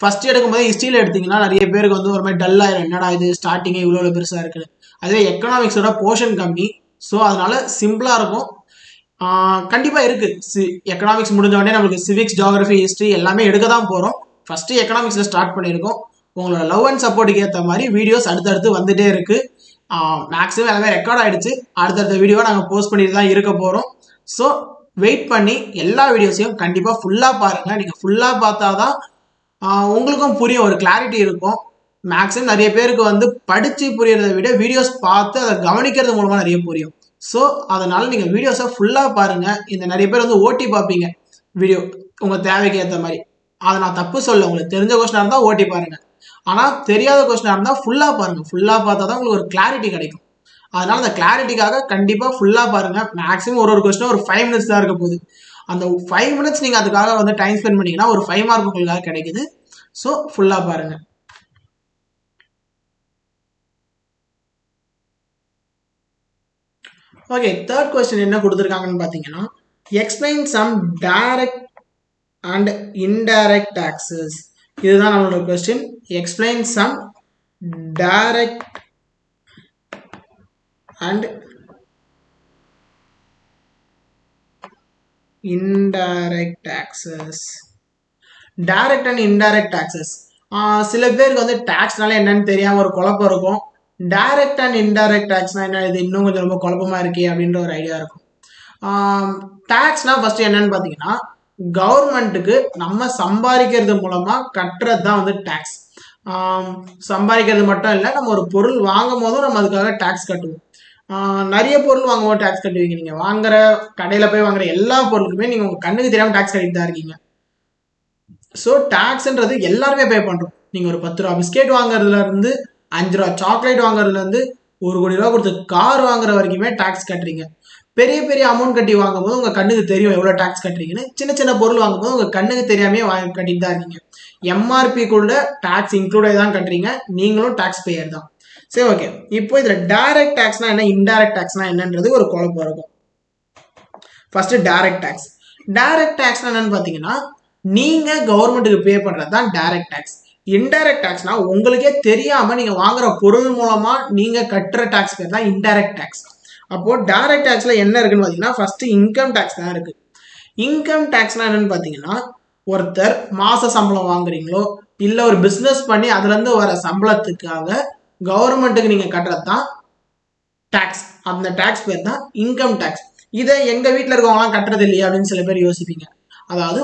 ஃபர்ஸ்ட் எடுக்கும்போது ஹிஸ்ட்ரியில் எடுத்திங்கன்னா நிறைய பேருக்கு வந்து ஒரு மாதிரி டல்லாயிரும், என்னடா இது ஸ்டார்டிங்கே இவ்வளோ பெருசாக இருக்குன்னு. அதுவே எக்கனாமிக்ஸோட போர்ஷன் கம்மி, ஸோ அதனால சிம்பிளாக இருக்கும். கண்டிப்பாக இருக்குது, எக்கனாமிக்ஸ் முடிஞ்ச உடனே நம்மளுக்கு சிவிக்ஸ், ஜியாகிரஃபி, ஹிஸ்ட்ரி எல்லாமே எடுக்க தான் போகிறோம். ஃபஸ்ட்டு எக்கனாமிக்ஸில் ஸ்டார்ட் பண்ணியிருக்கோம். உங்களோட லவ் அண்ட் சப்போர்ட்டுக்கு ஏற்ற மாதிரி வீடியோஸ் அடுத்தடுத்து வந்துகிட்டே இருக்குது. மேக்ஸிமம் எல்லாமே ரெக்கார்ட் ஆகிடுச்சு, அடுத்தடுத்த வீடியோவை நாங்கள் போஸ்ட் பண்ணிட்டு தான் இருக்க போகிறோம். ஸோ வெயிட் பண்ணி எல்லா வீடியோஸையும் கண்டிப்பாக ஃபுல்லாக பாருங்கள். நீங்கள் ஃபுல்லாக பார்த்தா தான் உங்களுக்கும் புரியும், ஒரு கிளாரிட்டி இருக்கும். மேக்ஸிமம் நிறைய பேருக்கு வந்து படித்து புரியறதை விட வீடியோஸ் பார்த்து அதை கவனிக்கிறது மூலமாக நிறைய புரியும். ஸோ அதனால் நீங்கள் வீடியோஸை ஃபுல்லாக பாருங்கள். இந்த நிறைய பேர் வந்து ஓட்டி பார்ப்பீங்க வீடியோ உங்கள் தேவைக்கு ஏற்ற மாதிரி, அதை நான் தப்பு சொல்ல, உங்களுக்கு தெரிஞ்ச கொஸ்டினாக இருந்தால் ஓட்டி பாருங்கள், ஆனால் தெரியாத கொஸ்டினாக இருந்தால் ஃபுல்லாக பாருங்கள். ஃபுல்லாக பார்த்தா தான் உங்களுக்கு ஒரு கிளாரிட்டி கிடைக்கும். அதனால் அந்த கிளாரிட்டிக்காக கண்டிப்பாக ஃபுல்லாக பாருங்கள். மேக்ஸிமம் ஒரு கொஸ்டினாக ஒரு 5 minutes தான் இருக்க போகுது. அந்த 5 minutes நீங்கள் அதுக்காக வந்து டைம் ஸ்பெண்ட் பண்ணிங்கன்னா ஒரு 5 மார்க் உங்களுக்காக கிடைக்குது. ஸோ ஃபுல்லாக பாருங்கள். ஓகே, தேர்ட் கொஸ்டின் என்ன கொடுத்துருக்காங்கன்னு பார்த்தீங்கன்னா, explain some direct and indirect taxes. இதுதான் நம்மளோட question. Explain some direct and indirect taxes. Direct and indirect taxes, சில பேருக்கு வந்து டாக்ஸ்னால என்னன்னு தெரியாம ஒரு குழப்பம் இருக்கும். டைரக்ட் அண்ட் இன்டைரக்ட் டாக்ஸ்னா என்ன, இது இன்னும் கொஞ்சம் ரொம்ப குழப்பமா இருக்கே அப்படின்ற ஒரு ஐடியா இருக்கும். டாக்ஸ்னா ஃபர்ஸ்ட் என்னன்னு பார்த்தீங்கன்னா, கவர்மெண்ட்டுக்கு நம்ம சம்பாதிக்கிறது மூலமா கட்டுறது தான் வந்து டாக்ஸ். சம்பாதிக்கிறது மட்டும் இல்லை, நம்ம ஒரு பொருள் வாங்கும் போதும் நம்ம அதுக்காக டாக்ஸ் கட்டுவோம். நிறைய பொருள் வாங்கும் போது டாக்ஸ் கட்டுவீங்க. நீங்க வாங்குற கடையில போய் வாங்குற எல்லா பொருளுக்குமே நீங்க உங்க கண்ணுக்கு தெரியாம டாக்ஸ் கட்டிட்டு தான் இருக்கீங்க. ஸோ டாக்ஸ்ன்றது எல்லாருமே பே பண்றோம். நீங்க ஒரு 10 ரூபா பிஸ்கெட் வாங்குறதுல இருந்து 5 ரூபா சாக்லேட் வாங்குறதுல இருந்து 1 கோடி ரூபா கொடுத்து கார் வாங்குற வரைக்குமே டாக்ஸ் கட்டுறீங்க. பெரிய பெரிய அமௌண்ட் கட்டி வாங்கும் போது உங்க கண்ணுக்கு தெரியும் எவ்வளவு டாக்ஸ் கட்டுறீங்கன்னு. சின்ன சின்ன பொருள் வாங்கும் போது உங்க கண்ணுக்கு தெரியாமே கட்டிட்டு தான் இருக்கீங்க. எம்ஆர்பிக்குள்ள டாக்ஸ் இன்க்ளூட் தான் கட்டுறீங்க. நீங்களும் டாக்ஸ் பேயர் தான். சரி, ஓகே. இப்போ இதுல டைரக்ட் டாக்ஸ்னா என்ன, இன்டைரக்ட் டாக்ஸ்னா என்னன்றது ஒரு குழப்பம் இருக்கும். First direct tax. டைரக்ட் டாக்ஸ்னா என்னன்னு பாத்தீங்கன்னா, நீங்க கவர்மெண்ட்டுக்கு பே பண்றது தான் டைரக்ட் டாக்ஸ். இன்டைரக்ட் டாக்ஸ்னா உங்களுக்கே தெரியாம நீங்க வாங்குற பொருள் மூலமா நீங்க கட்டுற டாக்ஸ் பேர் தான் இன்டைரக்ட் டாக்ஸ். அப்போ டைரக்ட் டாக்ஸ்ல என்ன இருக்குன்னு பாத்தீங்கன்னா, ஃபர்ஸ்ட் இன்கம் டாக்ஸ் தான் இருக்கு. இன்கம் டாக்ஸ்னா என்னன்னு பாத்தீங்கன்னா, ஒருத்தர் மாச சம்பளம் வாங்குறீங்களோ இல்ல ஒரு பிசினஸ் பண்ணி அதுல இருந்து வர சம்பளத்துக்காக கவர்மெண்ட்டுக்கு நீங்க கட்டுறது தான் டாக்ஸ். அந்த டாக்ஸ் பேர் தான் இன்கம் டாக்ஸ். இதை எங்க வீட்டில் இருக்கவங்களாம் கட்டுறது இல்லையா அப்படின்னு சில பேர் யோசிப்பீங்க. அதாவது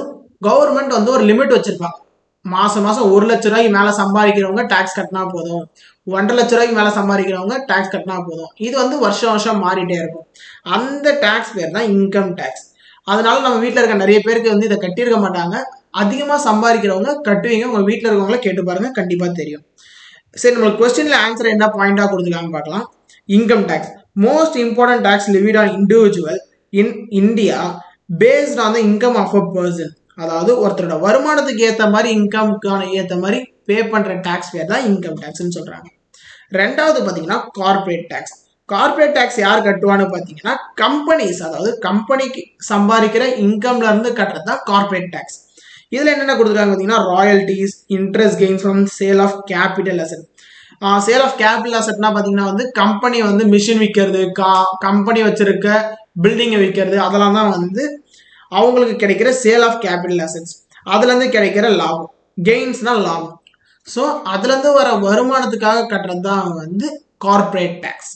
கவர்மெண்ட் வந்து ஒரு லிமிட் வச்சிருப்பாங்க. மாசம் மாசம் 1 லட்ச ரூபாய்க்கு மேல சம்பாதிக்கிறவங்க டாக்ஸ் கட்டினா போதும், 1.5 லட்ச ரூபாய்க்கு மேல சம்பாதிக்கிறவங்க டாக்ஸ் கட்டினா போதும். இது வந்து வருஷம் வருஷம் மாறிட்டே இருக்கும். அந்த டாக்ஸ் பேர் தான் இன்கம் டாக்ஸ். அதனால நம்ம வீட்டில் இருக்க நிறைய பேருக்கு வந்து இதை கட்டியிருக்க மாட்டாங்க. அதிகமா சம்பாதிக்கிறவங்க கட்டுவீங்க. உங்க வீட்டில் இருக்கவங்கள கேட்டு பாருங்க, கண்டிப்பா தெரியும். சரி, நம்மளுக்கு கொஸ்டின்ல ஆன்சர் என்ன பாயிண்டா கொடுத்துருக்காங்கன்னு பார்க்கலாம். Income tax, most important tax levied on individual in India based on the income of a person. அதாவது ஒருத்தரோட வருமானத்துக்கு ஏற்ற மாதிரி இன்கம்க்கான ஏற்ற மாதிரி பே பண்ற டாக்ஸ் பேர் தான் இன்கம் டாக்ஸ்ன்னு சொல்றாங்க. ரெண்டாவது பாத்தீங்கன்னா கார்பரேட் டாக்ஸ். கார்பரேட் டாக்ஸ் யார் கட்டுவான்னு பாத்தீங்கன்னா கம்பெனிஸ், அதாவது கம்பெனிக்கு சம்பாதிக்கிற இன்கம்ல இருந்து கட்டுறது தான் கார்பரேட் டாக்ஸ். இதுல என்னென்ன கொடுத்துருக்காங்க பாத்தீங்கன்னா, royalties, interest gains from sale of capital asset. Sale of capital அசெட்னா பாத்தீங்கன்னா வந்து கம்பெனி வந்து மிஷின் விற்கிறது, கம்பெனி வச்சிருக்க பில்டிங்கை விற்கிறது, அதெல்லாம் தான் வந்து அவங்களுக்கு கிடைக்கிற சேல் ஆஃப் கேபிட்டல் அசெட்ஸ். அதுல இருந்து கிடைக்கிற லாபம், கெயின்ஸ்னா லாபம். ஸோ அதுல இருந்து வர வருமானத்துக்காக கட்டுறது தான் வந்து கார்பரேட் டாக்ஸ்.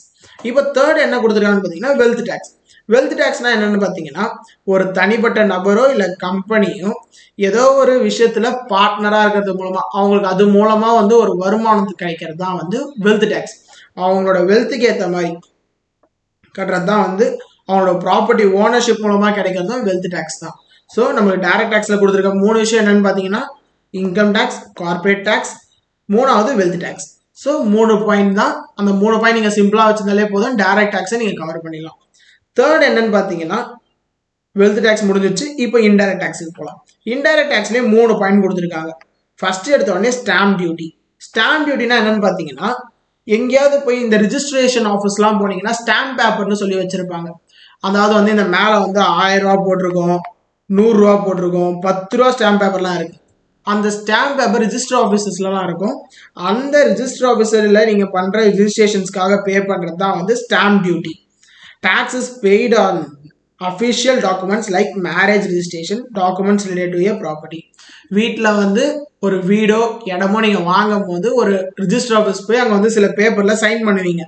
இப்போ தேர்ட் என்ன கொடுத்துருக்காங்கன்னு பாத்தீங்கன்னா வெல்த் டாக்ஸ். வெல்த் டாக்ஸ்னா என்னன்னு பாத்தீங்கன்னா, ஒரு தனிப்பட்ட நபரோ இல்ல கம்பெனியோ ஏதோ ஒரு விஷயத்துல பார்ட்னரா இருக்கிறது மூலமா அவங்களுக்கு அது மூலமா வந்து ஒரு வருமானத்துக்கு கிடைக்கிறது தான் வந்து வெல்த் டாக்ஸ். அவங்களோட வெல்த்துக்கு ஏற்ற மாதிரி கட்டுறது தான் வந்து அவங்களோட ப்ராப்பர்ட்டி ஓனர்ஷிப் மூலமா கிடைக்கிறது தான் வெல்த் டாக்ஸ் தான். ஸோ நம்மளுக்கு டைரக்ட் டாக்ஸ்ல கொடுத்துருக்க 3 விஷயம் என்னன்னு பாத்தீங்கன்னா, இன்கம் டாக்ஸ், கார்பரேட் டாக்ஸ், 3வது வெல்த் டாக்ஸ். ஸோ 3 பாயிண்ட் தான். அந்த 3 பாயிண்ட் நீங்க சிம்பிளா வச்சிருந்தாலே போதும், டைரக்ட் டாக்ஸை நீங்க கவர் பண்ணிடலாம். தேர்ட் என்னன்னு பாத்தீங்கன்னா, வெல்த் டாக்ஸ் முடிஞ்சிச்சு. இப்போ இன்டைரக்ட் டாக்ஸுக்கு போகலாம். இன்டைரக்ட் டாக்ஸ்லேயே 3 பாயிண்ட் கொடுத்துருக்காங்க. ஃபர்ஸ்ட் எடுத்த உடனே ஸ்டாம்ப் டியூட்டி. ஸ்டாம்ப் டியூட்டினா என்னன்னு பாத்தீங்கன்னா, எங்கேயாவது போய் இந்த ரிஜிஸ்ட்ரேஷன் ஆஃபீஸ்லாம் போனீங்கன்னா ஸ்டாம்ப் பேப்பர்னு சொல்லி வச்சிருப்பாங்க. அதாவது வந்து இந்த மேலே வந்து 1000 ரூபா போட்டிருக்கோம், 100 ரூபா போட்டிருக்கோம், 10 ரூபா ஸ்டாம்ப் பேப்பர்லாம் இருக்கு. அந்த ஸ்டாம்ப் பேப்பர் ரிஜிஸ்டர் ஆஃபீஸஸ்லாம் இருக்கும். அந்த ரிஜிஸ்டர் ஆஃபீஸரில் நீங்க பண்ற ரிஜிஸ்ட்ரேஷன்ஸ்க்காக பே பண்றது தான் வந்து stamp duty. Taxes paid on official documents like marriage registration, documents relate to a property. வீட்டில் வந்து ஒரு வீடோ இடமோ நீங்கள் வாங்கும் போது ஒரு ரிஜிஸ்டர் ஆஃபீஸ் போய் அங்கே வந்து சில பேப்பரில் சைன் பண்ணுவீங்க.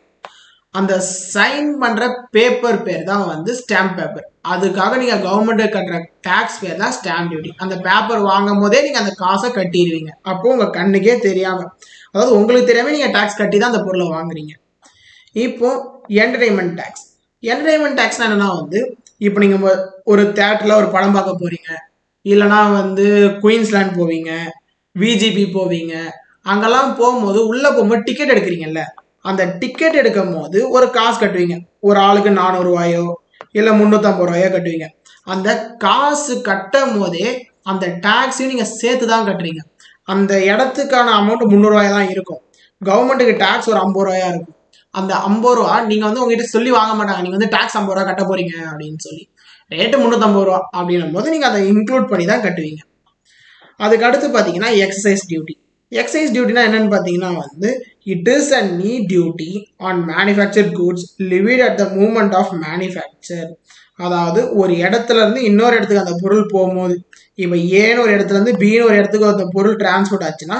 அந்த சைன் பண்ணுற பேப்பர் பேர் தான் வந்து ஸ்டாம்ப் பேப்பர். அதுக்காக நீங்கள் கவர்மெண்ட் கட்டுற டாக்ஸ் பேர் தான் ஸ்டாம்ப் டியூட்டி. அந்த பேப்பர் வாங்கும் போதே நீங்கள் அந்த காசை கட்டிடுவீங்க. அப்போ உங்கள் கண்ணுக்கே தெரியாமல், அதாவது உங்களுக்கு தெரியாமல் நீங்கள் டாக்ஸ் கட்டி தான் அந்த பொருளை வாங்குறீங்க. இப்போ என்டர்டைன்மெண்ட் டாக்ஸ். என்டர்டைன்மெண்ட் டாக்ஸ்னா என்னன்னா வந்து, இப்போ நீங்கள் ஒரு தேட்டரில் ஒரு படம் பார்க்க போறீங்க, இல்லைனா வந்து குயின்ஸ்லேண்ட் போவீங்க, விஜிபி போவீங்க. அங்கெல்லாம் போகும்போது உள்ளே போகும்போது டிக்கெட் எடுக்கிறீங்கல்ல, அந்த டிக்கெட் எடுக்கும் போது ஒரு காசு கட்டுவீங்க. ஒரு ஆளுக்கு 400 ரூபாயோ இல்லை 350 ரூபாயோ கட்டுவீங்க. அந்த காசு கட்டும் போதே அந்த டாக்ஸையும் நீங்க சேர்த்து தான் கட்டுறீங்க. அந்த இடத்துக்கான அமௌண்ட் 300 ரூபாய் தான் இருக்கும். கவர்மெண்ட்டுக்கு டாக்ஸ் ஒரு 50 ரூபாயா இருக்கும். அந்த 50 ரூபா நீங்க வந்து உங்ககிட்ட சொல்லி வாங்க மாட்டாங்க, நீங்க வந்து டாக்ஸ் 50 ரூபா கட்ட போறீங்க அப்படின்னு சொல்லி. ரேட்டு 350 ரூபா அப்படின்னும் போது நீங்க அதை இன்க்ளூட் பண்ணி தான் கட்டுவீங்க. அதுக்கு அடுத்து பார்த்தீங்கன்னா எக்ஸசைஸ் டியூட்டி. எக்ஸைஸ் டியூட்டினா என்னன்னு பார்த்தீங்கன்னா வந்து it is a neat duty on manufactured goods levied at the moment of manufacture. அதாவது ஒரு இடத்துல இருந்து இன்னொரு இடத்துக்கு அந்த பொருள் போகும்போது, இப்போ ஏன்னு ஒரு இடத்துல இருந்து பின்னு ஒரு இடத்துக்கு அந்த பொருள் டிரான்ஸ்போர்ட் ஆச்சுன்னா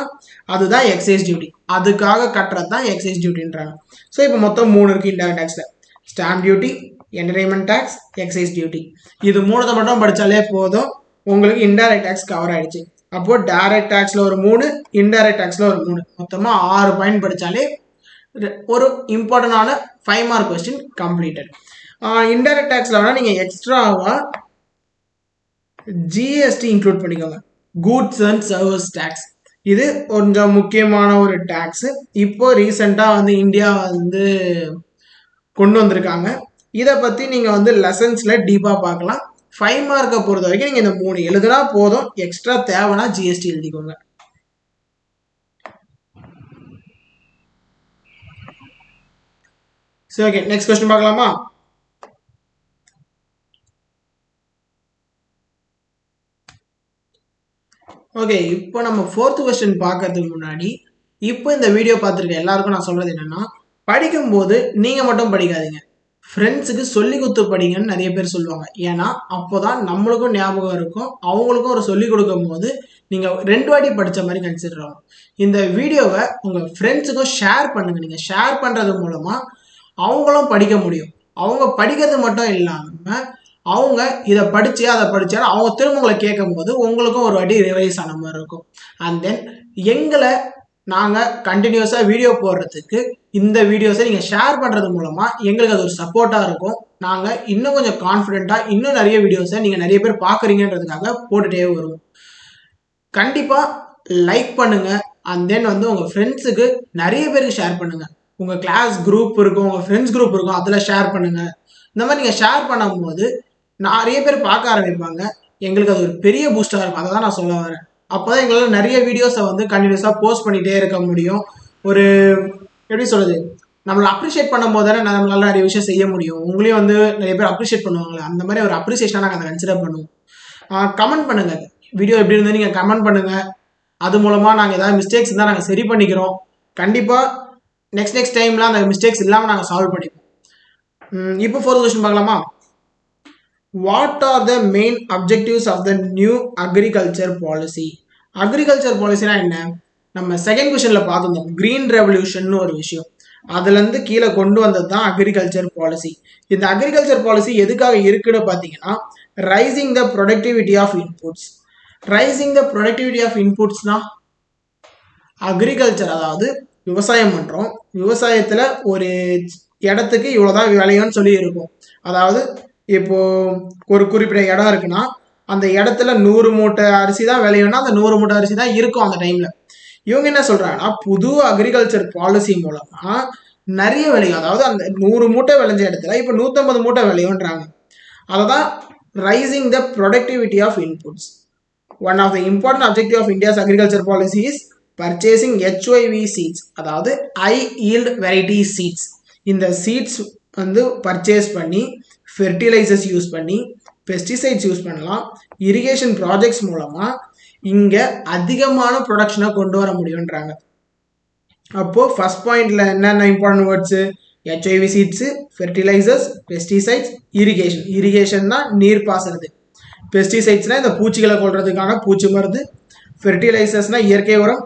அதுதான் எக்ஸைஸ் டியூட்டி. அதுக்காக கட்டுறது தான் எக்ஸைஸ் டியூட்டின்றாங்க. ஸோ இப்போ மொத்தம் 3 இருக்கு இன்டைரக்ட் டாக்ஸில்: stamp duty, entertainment tax, excise duty. இது 3 மட்டும் படித்தாலே போதும், உங்களுக்கு இன்டைரக்ட் டாக்ஸ் கவர் ஆயிடுச்சு. அப்போ டைரக்ட் டாக்ஸ்ல ஒரு 3, இன்டைரக்ட் டாக்ஸ்ல ஒரு 3, மொத்தமா 6 பாயிண்ட் படிச்சாலே ஒரு இம்பார்ட்டன்டான 5 மார்க் கொஸ்டின் கம்ப்ளீட்டட். இன்டைரக்ட் டாக்ஸ்ல வேணா நீங்க எக்ஸ்ட்ராவா ஜிஎஸ்டி இன்க்ளூட் பண்ணிக்கோங்க, கூட்ஸ் அண்ட் சர்வீஸ் டாக்ஸ். இது கொஞ்சம் முக்கியமான ஒரு டாக்ஸ். இப்போ ரீசெண்டா வந்து இந்தியா வந்து கொண்டு வந்திருக்காங்க. இதை பத்தி நீங்க வந்து லெசன்ஸ்ல டீப்பா பார்க்கலாம். 5 மார்க்கை பொறுத்த வரைக்கும் நீங்க இந்த 3 எழுதுனா போதும், எக்ஸ்ட்ரா தேவைன்னா ஜிஎஸ்டி எழுதிக்கோங்க. சரி, ஓகே, நெக்ஸ்ட் கொஸ்டின் பார்க்கலாமா? ஓகே, இப்போ நம்ம 4th கொஸ்டின் பார்க்கறதுக்கு முன்னாடி இப்போ இந்த வீடியோ பார்த்துருக்க எல்லாருக்கும் நான் சொல்றது என்னன்னா, படிக்கும்போது நீங்க மட்டும் படிக்காதீங்க, ஃப்ரெண்ட்ஸுக்கு சொல்லி கொடுத்து படிங்கன்னு நிறைய பேர் சொல்லுவாங்க. ஏன்னா அப்போதான் நம்மளுக்கும் ஞாபகம் இருக்கும், அவங்களுக்கும் ஒரு சொல்லி கொடுக்கும் போது நீங்க 2 வாட்டி படிச்ச மாதிரி கன்சிடர் ஆகும். இந்த வீடியோவை உங்க ஃப்ரெண்ட்ஸுக்கும் ஷேர் பண்ணுங்க. நீங்க ஷேர் பண்றது மூலமா அவங்களும் படிக்க முடியும். அவங்க படிக்கிறது மட்டும் இல்லாம அவங்க இதை படிச்சு அதை படிச்சா அவங்க திரும்ப உங்களை கேட்கும் போது உங்களுக்கும் ஒரு வாட்டி ரிவைஸ் ஆன மாதிரி இருக்கும். அண்ட் தென் எங்களை நாங்கள் கண்டினியூஸாக வீடியோ போடுறதுக்கு இந்த வீடியோஸை நீங்கள் ஷேர் பண்ணுறது மூலமாக எங்களுக்கு அது ஒரு சப்போர்ட்டாக இருக்கும். நாங்கள் இன்னும் கொஞ்சம் கான்ஃபிடென்ட்டாக இன்னும் நிறைய வீடியோஸை நீங்கள் நிறைய பேர் பார்க்குறீங்கன்றதுக்காக போட்டுகிட்டே வருவோம். கண்டிப்பாக லைக் பண்ணுங்கள். அண்ட் தென் வந்து உங்கள் ஃப்ரெண்ட்ஸுக்கு நிறைய பேருக்கு ஷேர் பண்ணுங்கள். உங்கள் கிளாஸ் குரூப் இருக்கும், உங்கள் ஃப்ரெண்ட்ஸ் குரூப் இருக்கும், அதில் ஷேர் பண்ணுங்கள். இந்த மாதிரி நீங்கள் ஷேர் பண்ணும்போது நிறைய பேர் பார்க்க ஆரம்பிப்பாங்க. எங்களுக்கு அது ஒரு பெரிய பூஸ்டாக இருக்கும். அதை தான் நான் சொல்ல வரேன். அப்போதான் எங்களால் நிறைய வீடியோஸை வந்து கண்டினியூஸாக போஸ்ட் பண்ணிகிட்டே இருக்க முடியும். ஒரு எப்படி சொல்கிறது, நம்மளை அப்ரிஷியேட் பண்ணும் போது தானே நம்மளால நிறைய விஷயம் செய்ய முடியும். உங்களையும் வந்து நிறைய பேர் அப்ரிஷியேட் பண்ணுவாங்களே, அந்த மாதிரி ஒரு அப்ரிசியேஷனாக நாங்கள் அதை கன்சிடர் பண்ணுவோம். கமெண்ட் பண்ணுங்கள், வீடியோ எப்படி இருந்தது நீங்கள் கமெண்ட் பண்ணுங்கள். அது மூலமாக நாங்கள் ஏதாவது மிஸ்டேக்ஸ் இருந்தால் நாங்கள் சரி பண்ணிக்கிறோம். கண்டிப்பாக நெக்ஸ்ட் டைமில் அந்த மிஸ்டேக்ஸ் இல்லாமல் நாங்கள் சால்வ் பண்ணிப்போம். இப்போ 4th கொஸ்டின் பார்க்கலாமா? What are the main objectives of the new agriculture policy? Agriculture பாலிசினா என்ன? நம்ம செகண்ட் கொஸ்டின்ல பார்த்துருந்தோம், கிரீன் ரெவல்யூஷன் ஒரு விஷயம், அதுலேருந்து கீழே கொண்டு வந்தது தான் அக்ரிகல்ச்சர் பாலிசி. இந்த அக்ரிகல்ச்சர் பாலிசி எதுக்காக இருக்குன்னு பார்த்தீங்கன்னா, raising the productivity of inputs. Raising the productivity of இன்புட்ஸ்னா அக்ரிகல்ச்சர், அதாவது விவசாயம் பண்ணுறோம், விவசாயத்தில் ஒரு இடத்துக்கு இவ்வளோதான் விளையும்னு சொல்லி இருக்கும். அதாவது இப்போ ஒரு குறிப்பிட்ட இடம் இருக்குன்னா அந்த இடத்துல 100 மூட்டை அரிசி தான் விளையும்னா அந்த 100 மூட்டை அரிசி தான் இருக்கும் அந்த டைம்ல. இவங்க என்ன சொல்றாங்கன்னா, புது அக்ரிகல்ச்சர் பாலிசி மூலமா நிறைய விளையும். அதாவது அந்த 100 மூட்டை விளைஞ்ச இடத்துல இப்போ 150 மூட்டை விளையும்ன்றாங்க. அததான் raising the productivity of inputs. One of the important objective of India's agriculture policy is purchasing HYV seeds, அதாவது ஹை ஈல்ட் வெரைட்டி சீட்ஸ். இந்த சீட்ஸ் வந்து பர்ச்சேஸ் பண்ணி ஃபெர்டிலைசர்ஸ் யூஸ் பண்ணி பெஸ்டிசைட்ஸ் யூஸ் பண்ணலாம். இரிகேஷன் ப்ராஜெக்ட்ஸ் மூலமாக இங்கே அதிகமான ப்ரொடக்ஷனை கொண்டு வர முடியுன்றாங்க. அப்போது ஃபர்ஸ்ட் பாயிண்டில் என்னென்ன important words? HYV seeds, fertilisers, pesticides, irrigation. Irrigation தான் நீர் பாசறது, பெஸ்டிசைட்ஸ்னால் இந்த பூச்சிகளை கொள்றதுக்கான பூச்சி மருந்து, ஃபெர்டிலைசர்ஸ்னால் இயற்கை உரம்,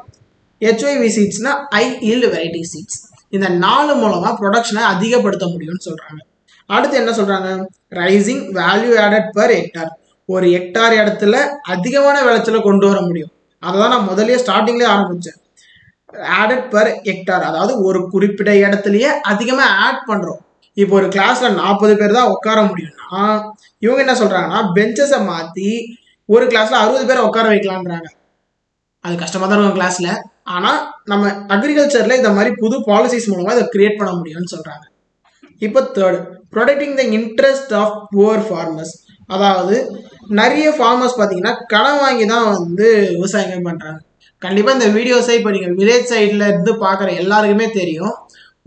HYV சீட்ஸ்னால் ஹை ஈல்டு வெரைட்டி சீட்ஸ். இந்த 4 மூலமாக ப்ரொடக்ஷனை அதிகப்படுத்த முடியும்னு சொல்கிறாங்க. அடுத்து என்ன சொல்கிறாங்க? Raising value added per hectare. ஒரு ஹெக்டார் இடத்துல அதிகமான விளைச்சலை கொண்டு வர முடியும். அதை தான் நான் முதலே ஸ்டார்டிங்லேயே ஆரம்பித்தேன். ஆடட் பர் ஹெக்டார், அதாவது ஒரு குறிப்பிட்ட இடத்துலையே அதிகமாக ஆட் பண்ணுறோம். இப்போ ஒரு கிளாஸில் 40 பேர் தான் உட்கார முடியும்னா இவங்க என்ன சொல்கிறாங்கன்னா, பெஞ்சஸை மாற்றி ஒரு கிளாஸில் 60 பேரை உட்கார வைக்கலான்றாங்க. அது கஷ்டமாக தான் இருக்கும் கிளாஸில். ஆனால் நம்ம அக்ரிகல்ச்சரில் இந்த மாதிரி புது பாலிசிஸ் மூலமாக இதை கிரியேட் பண்ண முடியும்னு சொல்கிறாங்க. இப்போ third, protecting the interest of poor farmers. அதாவது நிறைய ஃபார்மர்ஸ் பார்த்தீங்கன்னா கடன் வாங்கி தான் வந்து விவசாயமே பண்ணுறாங்க. கண்டிப்பாக இந்த வீடியோஸை இப்போ நீங்கள் வில்லேஜ் சைடில் இருந்து பார்க்குற எல்லாருக்குமே தெரியும்.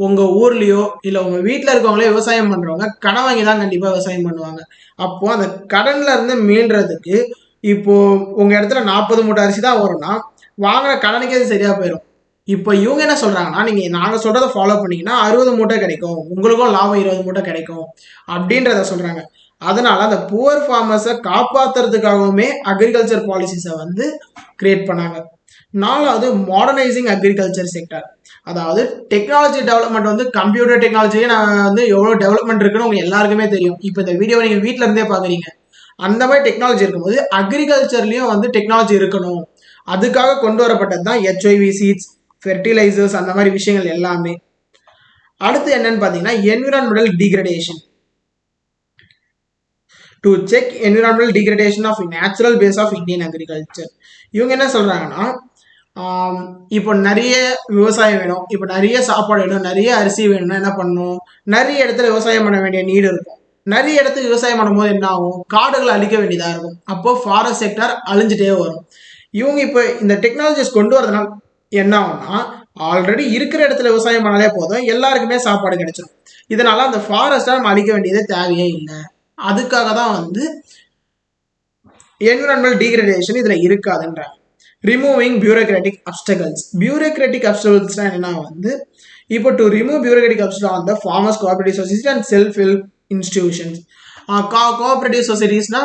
உங்கள் ஊர்லேயோ இல்லை உங்கள் வீட்டில் இருக்கவங்களே விவசாயம் பண்ணுறவங்க கடன் வாங்கி தான் கண்டிப்பாக விவசாயம் பண்ணுவாங்க. அப்போது அந்த கடனில் இருந்து மீள்றதுக்கு இப்போது உங்கள் இடத்துல 40 மூட்டை அரிசி தான் வரும்னா வாங்கின கடனுக்கே அது சரியாக போயிடும். இப்போ இவங்க என்ன சொல்கிறாங்கன்னா, நீங்கள் நாங்கள் சொல்கிறத ஃபாலோ பண்ணிங்கன்னா 60 மூட்டை கிடைக்கும், உங்களுக்கும் லாபம் 20 மூட்டை கிடைக்கும் அப்படின்றத சொல்கிறாங்க. அதனால அந்த புவர் ஃபார்மர்ஸை காப்பாற்றுறதுக்காகவுமே அக்ரிகல்ச்சர் பாலிசிஸை வந்து கிரியேட் பண்ணாங்க. 4வது மாடர்னைசிங் அக்ரிகல்ச்சர் செக்டர். அதாவது டெக்னாலஜி டெவலப்மெண்ட் வந்து கம்ப்யூட்டர் டெக்னாலஜியே நான் வந்து எவ்வளோ டெவலப்மெண்ட் இருக்குன்னு உங்களுக்கு எல்லாருக்குமே தெரியும். இப்போ இந்த வீடியோ நீங்கள் வீட்டில் இருந்தே பார்க்குறீங்க. அந்த மாதிரி டெக்னாலஜி இருக்கும்போது அக்ரிகல்ச்சர்லேயும் வந்து டெக்னாலஜி இருக்கணும். அதுக்காக கொண்டு வரப்பட்டது தான் HIV சீட்ஸ், ஃபெர்டிலைசர்ஸ், அந்த மாதிரி விஷயங்கள் எல்லாமே. அடுத்து என்னன்னு பார்த்தீங்கன்னா environmental degradation. To check environmental degradation of natural base of Indian agriculture. இவங்க என்ன சொல்கிறாங்கன்னா, இப்போ நிறைய விவசாயம் வேணும், இப்போ நிறைய சாப்பாடு வேணும், நிறைய அரிசி வேணும்னா என்ன பண்ணணும், நிறைய இடத்துல விவசாயம் பண்ண வேண்டிய நீடு இருக்கும். நிறைய இடத்துக்கு விவசாயம் பண்ணும்போது என்ன ஆகும், காடுகளை அழிக்க வேண்டியதாக இருக்கும். அப்போ ஃபாரஸ்ட் செக்டர் அழிஞ்சிட்டே வரும். இவங்க இப்போ இந்த டெக்னாலஜிஸ் கொண்டு வரதுனால என்ன ஆகும்னா, ஆல்ரெடி இருக்கிற இடத்துல விவசாயம் பண்ணாலே போதும், எல்லாருக்குமே சாப்பாடு கிடைச்சிடும். இதனால அந்த ஃபாரஸ்ட்டை நம்ம அழிக்க வேண்டியதே தேவையே இல்லை. அதுக்காக தான் வந்து என்விரான்மெண்டல் டீக்ரடேஷன் இதில் இருக்காதுன்றாங்க. Removing bureaucratic obstacles. பியூரோக்ராட்டிக் அப்டகல்ஸ்னா என்னன்னா வந்து இப்போ to remove bureaucratic obstacles on the farmers cooperative society and self help institutions. Cooperative சொசைட்டிஸ்னா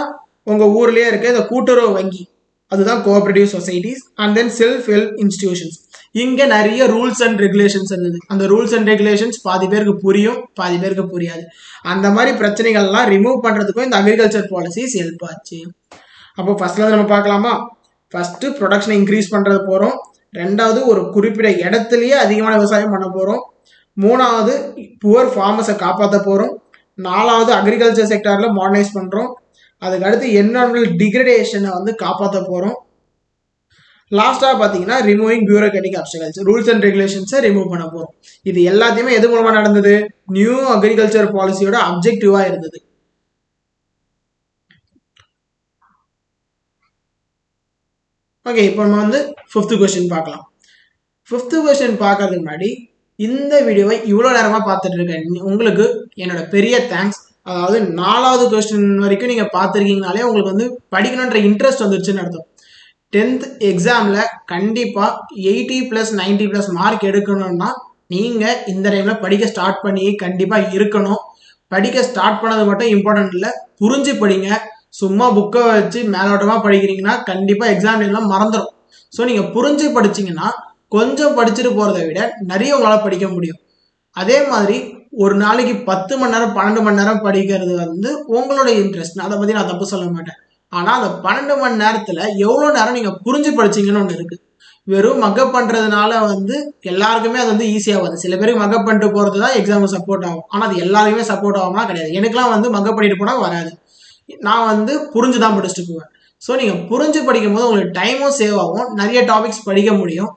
உங்கள் ஊர்லேயே இருக்க இந்த கூட்டுறவு வங்கி, அதுதான் cooperative societies. And then self help institutions. இங்கே நிறைய ரூல்ஸ் அண்ட் ரெகுலேஷன்ஸ் இருந்தது. அந்த ரூல்ஸ் அண்ட் ரெகுலேஷன்ஸ் பாதி பேருக்கு புரியும், பாதி பேருக்கு புரியாது. அந்த மாதிரி பிரச்சனைகள்லாம் ரிமூவ் பண்ணுறதுக்கும் இந்த அக்ரிகல்ச்சர் பாலிசிஸ் ஹெல்ப் ஆச்சு. அப்போ ஃபர்ஸ்ட்ல நம்ம பார்க்கலாமா, ஃபர்ஸ்ட் ப்ரொடக்ஷனை இன்க்ரீஸ் பண்ணுறது போகிறோம். 2வது ஒரு குறிப்பிட்ட இடத்துலையே அதிகமான விவசாயம் பண்ண போகிறோம். 3வது புவர் ஃபார்மர்ஸை காப்பாற்ற போகிறோம். 4வது அக்ரிகல்ச்சர் செக்டரில் மாடர்னைஸ் பண்ணுறோம். அதுக்கு அடுத்து என்விரான்மெண்டல் டிகிரடேஷனை வந்து காப்பாற்ற போகிறோம். லாஸ்ட்டாக பார்த்தீங்கன்னா removing bureaucratic obstacles, rules and ரெகுலேஷன்ஸை ரிமூவ் பண்ண போகிறோம். இது எல்லாத்தையுமே எது மூலமாக நடந்தது, நியூ அக்ரிகல்ச்சர் பாலிசியோட அப்ஜெக்டிவாக இருந்தது. ஓகே, இப்போ நம்ம வந்து 5th கொஸ்டின் பார்க்கலாம். 5th கொஸ்டின் பார்க்கறதுக்கு முன்னாடி இந்த வீடியோவை இவ்வளோ நேரமாக பார்த்துட்டு இருக்கேன் உங்களுக்கு என்னோட பெரிய தேங்க்ஸ். அதாவது 4வது கொஸ்டின் வரைக்கும் நீங்கள் பார்த்துருக்கீங்கனாலே உங்களுக்கு வந்து படிக்கணுன்ற இன்ட்ரெஸ்ட் வந்துருச்சுன்னு அர்த்தம். 10th எக்ஸாமில் கண்டிப்பாக 80+ 90+ மார்க் எடுக்கணும்னா நீங்கள் இந்த டைமில் படிக்க ஸ்டார்ட் பண்ணி கண்டிப்பாக இருக்கணும். படிக்க ஸ்டார்ட் பண்ணது மட்டும் இம்பார்ட்டன்ட் இல்லை, புரிஞ்சு படிங்க. சும்மா புக்கை வச்சு மேலோட்டமாக படிக்கிறீங்கன்னா கண்டிப்பாக எக்ஸாம் எல்லாம் மறந்துடும். ஸோ நீங்கள் புரிஞ்சு படிச்சிங்கன்னா கொஞ்சம் படிச்சுட்டு போகிறத விட நிறைய உங்களால் படிக்க முடியும். அதே மாதிரி ஒரு நாளைக்கு 10 மணி நேரம் 12 மணி நேரம் படிக்கிறது வந்து உங்களோட இன்ட்ரெஸ்ட், அதை பற்றி நான் தப்பு சொல்ல மாட்டேன். ஆனால் அந்த 12 மணி நேரத்தில் எவ்வளோ நேரம் நீங்கள் புரிஞ்சு படிச்சிங்கன்னு ஒன்று இருக்குது. வெறும் மக்கப் பண்ணுறதுனால வந்து எல்லாருக்குமே அது வந்து ஈஸியாக வருது. சில பேருக்கு மக்கப் பண்ணிட்டு போகிறது தான் எக்ஸாமுக்கு சப்போர்ட் ஆகும். ஆனால் அது எல்லாருக்குமே சப்போர்ட் ஆகும்னா கிடையாது. எனக்குலாம் வந்து மக்கப் பண்ணிட்டு போனால் வராது. நான் வந்து புரிஞ்சு தான் படிச்சுட்டு போவேன். ஸோ நீங்கள் புரிஞ்சு படிக்கும் போது உங்களுக்கு டைமும் சேவ் ஆகும், நிறைய டாபிக்ஸ் படிக்க முடியும்.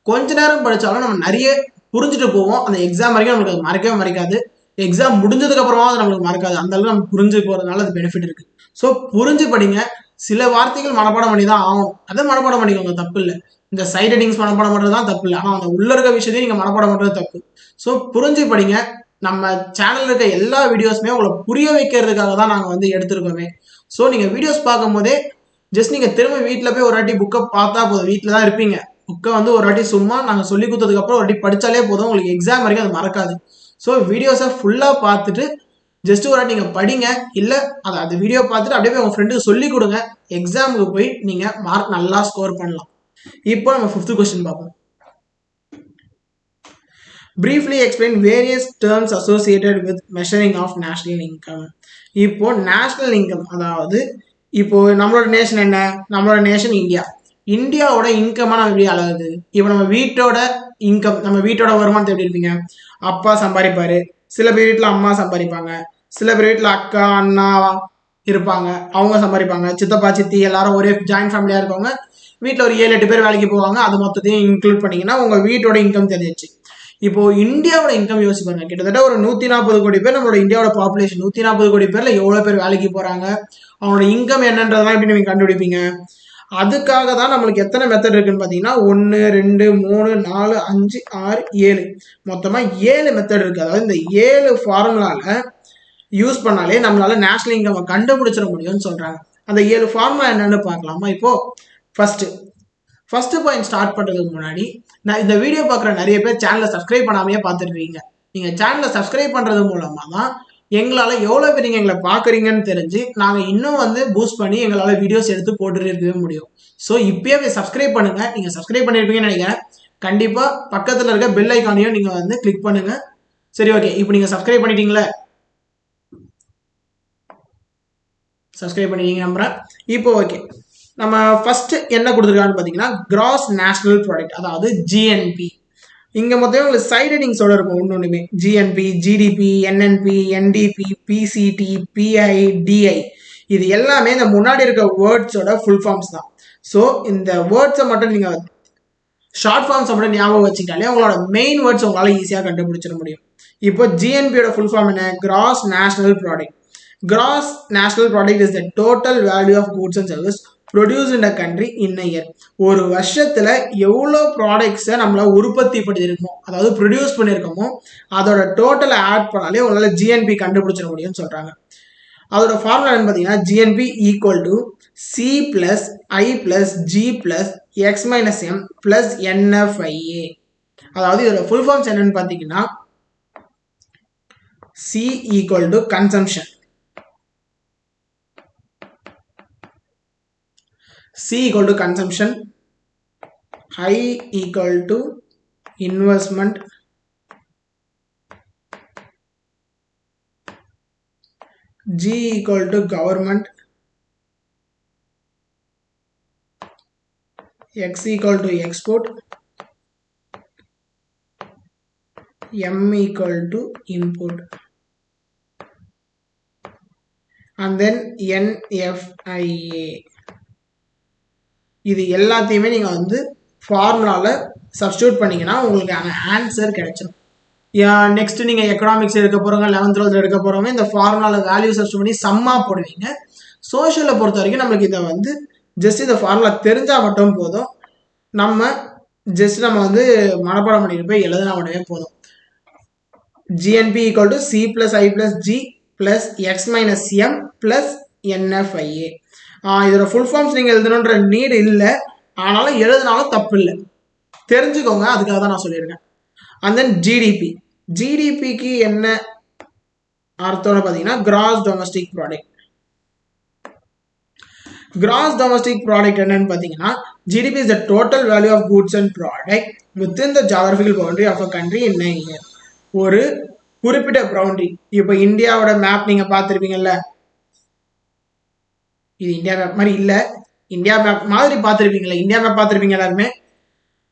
கொஞ்ச நேரம் படித்தாலும் நம்ம நிறைய புரிஞ்சுட்டு போவோம். அந்த எக்ஸாம் வரைக்கும் நம்மளுக்கு அது மறக்கவே மறக்காது. எக்ஸாம் முடிஞ்சதுக்கு அப்புறமா அது நம்மளுக்கு மறக்காது. அந்த அளவுக்கு நம்ம புரிஞ்சு போகிறதுனால அது பெனிஃபிட் இருக்குது. ஸோ புரிஞ்சு படிங்க. சில வார்த்தைகள் மனப்பாடம் பண்ணி தான் ஆகும், அதை மனப்பாடம் பண்ணிக்கோங்க, தப்பு இல்லை. இந்த சைட் ஹெட்டிங்ஸ் மனப்பாடம் பண்ணுறது தான் தப்பு இல்லை, ஆனால் அந்த உள்ள இருக்க விஷயத்தையும் நீங்கள் மனப்பாடம் பண்ணுறது தப்பு. ஸோ புரிஞ்சு படிங்க. நம்ம சேனலில் இருக்க எல்லா வீடியோஸுமே உங்களை புரிய வைக்கிறதுக்காக தான் நாங்கள் வந்து எடுத்துருக்கோமே. ஸோ நீங்கள் வீடியோஸ் பார்க்கும்போதே ஜஸ்ட் நீங்கள் திரும்ப வீட்டில் போய் ஒரு வாட்டி புக்கை பார்த்தா போதும். வீட்டில் தான் இருப்பீங்க, புக்கை வந்து ஒரு வாட்டி சும்மா நாங்கள் சொல்லி கொடுத்ததுக்கப்புறம் ஒரு வாட்டி படித்தாலே போதும், உங்களுக்கு எக்ஸாம் வரைக்கும் அது மறக்காது. ஸோ வீடியோஸை ஃபுல்லாக பார்த்துட்டு ஜஸ்ட் ஒரு வாட்டி நீங்கள் படிங்க. இல்லை அது வீடியோ பார்த்துட்டு அப்படியே போய் உங்கள் ஃப்ரெண்டுக்கு சொல்லி கொடுங்க. எக்ஸாமுக்கு போய் நீங்கள் மார்க் நல்லா ஸ்கோர் பண்ணலாம். இப்போ நம்ம 5th கொஸ்டின் பார்ப்போம். Briefly explain various terms associated with measuring of national income. இப்போ நேஷனல் இன்கம், அதாவது இப்போ நம்மளோட நேஷன் என்ன, நம்மளோட நேஷன் இந்தியா. இந்தியாவோட இன்கம்மா நம்ம எப்படி அளவுது? இப்போ நம்ம வீட்டோட இன்கம், நம்ம வீட்டோட வருமானத்தை எப்படி இருப்பீங்க, அப்பா சம்பாதிப்பாரு, சில பேர் வீட்டில் அம்மா சம்பாதிப்பாங்க, சில பேர் வீட்டில் அக்கா அண்ணா இருப்பாங்க, அவங்க சம்பாதிப்பாங்க, சித்தப்பா சித்தி எல்லாரும் ஒரே ஜாயின்ட் ஃபேமிலியாக இருக்கவங்க வீட்டில் ஒரு 7-8 பேர் வேலைக்கு போவாங்க. அது மொத்தத்தையும் இன்க்ளூட் பண்ணிங்கன்னா உங்கள் வீட்டோட இன்கம் தெரிஞ்சிச்சு. இப்போ இந்தியாவோட இன்கம் யோசிச்சு பாருங்க, கிட்டத்தட்ட ஒரு 140 கோடி பேர் நம்மளோட இந்தியாவோட பாப்புலேஷன். 140 கோடி பேர்ல எவ்வளவு பேர் வேலைக்கு போறாங்க, அவனோட இன்கம் என்னன்றதெல்லாம் எப்படி நீங்க கண்டுபிடிப்பீங்க? அதுக்காக தான் நம்மளுக்கு எத்தனை மெத்தட் இருக்குன்னு பார்த்தீங்கன்னா 1 2 3 4 5 6 7 மொத்தமாக 7 மெத்தட் இருக்கு. அதாவது இந்த 7 ஃபார்முலால யூஸ் பண்ணாலே நம்மளால நேஷனல் இன்கம் கண்டுபிடிச்சிட முடியும்னு சொல்றாங்க. அந்த 7 ஃபார்முலா என்னன்னு பார்க்கலாமா? இப்போ ஃபர்ஸ்ட் பாயிண்ட் ஸ்டார்ட் பண்றதுக்கு முன்னாடி, நான் இந்த வீடியோ பார்க்குற நிறைய பேர் சேனலை சப்ஸ்கிரைப் பண்ணாமையே பார்த்துருக்கீங்க. நீங்க சேனலை சப்ஸ்கிரைப் பண்றது மூலமா தான் எங்களால் எவ்வளோ பேர் நீங்கள் எங்களை பார்க்குறீங்கன்னு தெரிஞ்சு நாங்கள் இன்னும் வந்து பூஸ்ட் பண்ணி எங்களால் வீடியோஸ் எடுத்து போட்டுட்டு இருக்கவே முடியும். ஸோ இப்பயே சப்ஸ்கிரைப் பண்ணுங்க. நீங்கள் சப்ஸ்கிரைப் பண்ணியிருப்பீங்கன்னு நினைக்கிறேன். கண்டிப்பாக பக்கத்தில் இருக்க பெல் ஐக்கானையும் நீங்கள் வந்து கிளிக் பண்ணுங்க. சரி, ஓகே. இப்போ நீங்கள் சப்ஸ்கிரைப் பண்ணிட்டீங்களே, சப்ஸ்கிரைப் பண்ணிட்டீங்க நம்புறேன். இப்போ ஓகே, நம்ம ஃபர்ஸ்ட் என்ன கொடுத்துருக்கான்னு பார்த்தீங்கன்னா கிராஸ் நேஷனல் ப்ராடக்ட், அதாவது ஜிஎன்பி. இங்கே மொத்தம் உங்களுக்கு சைட் ஹெட்டிங்ஸோட இருக்கும். ஒன்றுமே GNP, GDP, NNP, NDP, PCD, PI, DI, இது எல்லாமே இந்த முன்னாடி இருக்க வேர்ட்ஸோட ஃபுல் ஃபார்ம்ஸ் தான். ஸோ இந்த வேர்ட்ஸை மட்டும் நீங்கள் ஷார்ட் ஃபார்ம்ஸை மட்டும் ஞாபகம் வச்சுக்கிட்டாலே உங்களோட மெயின் வேர்ட்ஸ் உங்களால் ஈஸியாக கண்டுபிடிச்சிட முடியும். இப்போ ஜிஎன்பியோட ஃபுல் ஃபார்ம் என்ன? Gross national product. Gross national product is the total value of goods and service produce in a country in a year. ஒரு வருஷத்துல எவ்வளோ ப்ராடக்ட்ஸை நம்மளால உற்பத்தி பண்ணியிருக்கோமோ, அதாவது ப்ரொடியூஸ் பண்ணியிருக்கோமோ, அதோட டோட்டலை ஆட் பண்ணாலே உங்களால் ஜிஎன்பி கண்டுபிடிச்சிட முடியும்னு சொல்றாங்க. அதோட ஃபார்முலா என்ன பார்த்தீங்கன்னா GNP equal to C plus I plus G plus X minus M plus NFIA. அதாவது இதோட ஃபுல் ஃபார்ம்ஸ் என்னன்னு பார்த்தீங்கன்னா C equal to consumption, C equal to consumption, I equal to investment, G equal to government, X equal to export, M equal to import, and then NFIA. இது எல்லாத்தையுமே நீங்கள் வந்து ஃபார்முலாவில் substitute பண்ணிங்கன்னா உங்களுக்கு ஆன்சர் கிடைச்சிடும். நெக்ஸ்ட் நீங்கள் எக்கனாமிக்ஸ் எடுக்க போகிறவங்க, 11th 12th எடுக்க போகிறவங்க இந்த ஃபார்முலாவில் வேல்யூ சப்ஸ்டியூட் பண்ணி சம்மாக போடுவீங்க. சோஷியலை பொறுத்த வரைக்கும் நம்மளுக்கு இதை வந்து ஜஸ்ட் இந்த ஃபார்முலா தெரிஞ்சால் மட்டும் போதும். நம்ம வந்து மனப்பாடம் பண்ணிட்டு போய் எழுதினா மட்டுமே போதும். GNP equal to C plus I plus G plus X minus M plus NFIA. இதோட ஃபுல் ஃபார்ம்ஸ் நீங்கள் எழுதணுன்ற நீடு இல்லை, ஆனாலும் எழுதினாலும் தப்பு இல்லை, தெரிஞ்சுக்கோங்க. அதுக்காக தான் நான் சொல்லியிருக்கேன். And then GDP. ஜிடிபிக்கு என்ன அர்த்தம்னு பார்த்தீங்கன்னா gross domestic product. Gross domestic product என்னன்னு பார்த்தீங்கன்னா GDP is the total value of goods and product within the geographical boundary of a country in a year. ஒரு குறிப்பிட்ட பவுண்டரி. இப்போ இந்தியாவோட மேப் நீங்கள் பார்த்துருப்பீங்கல்ல, இது இந்தியா மேப் மாதிரி இல்லை, இந்தியா மேப் மாதிரி பார்த்துருப்பீங்களா? இந்தியா மேப் பார்த்துருப்பீங்க எல்லாருமே.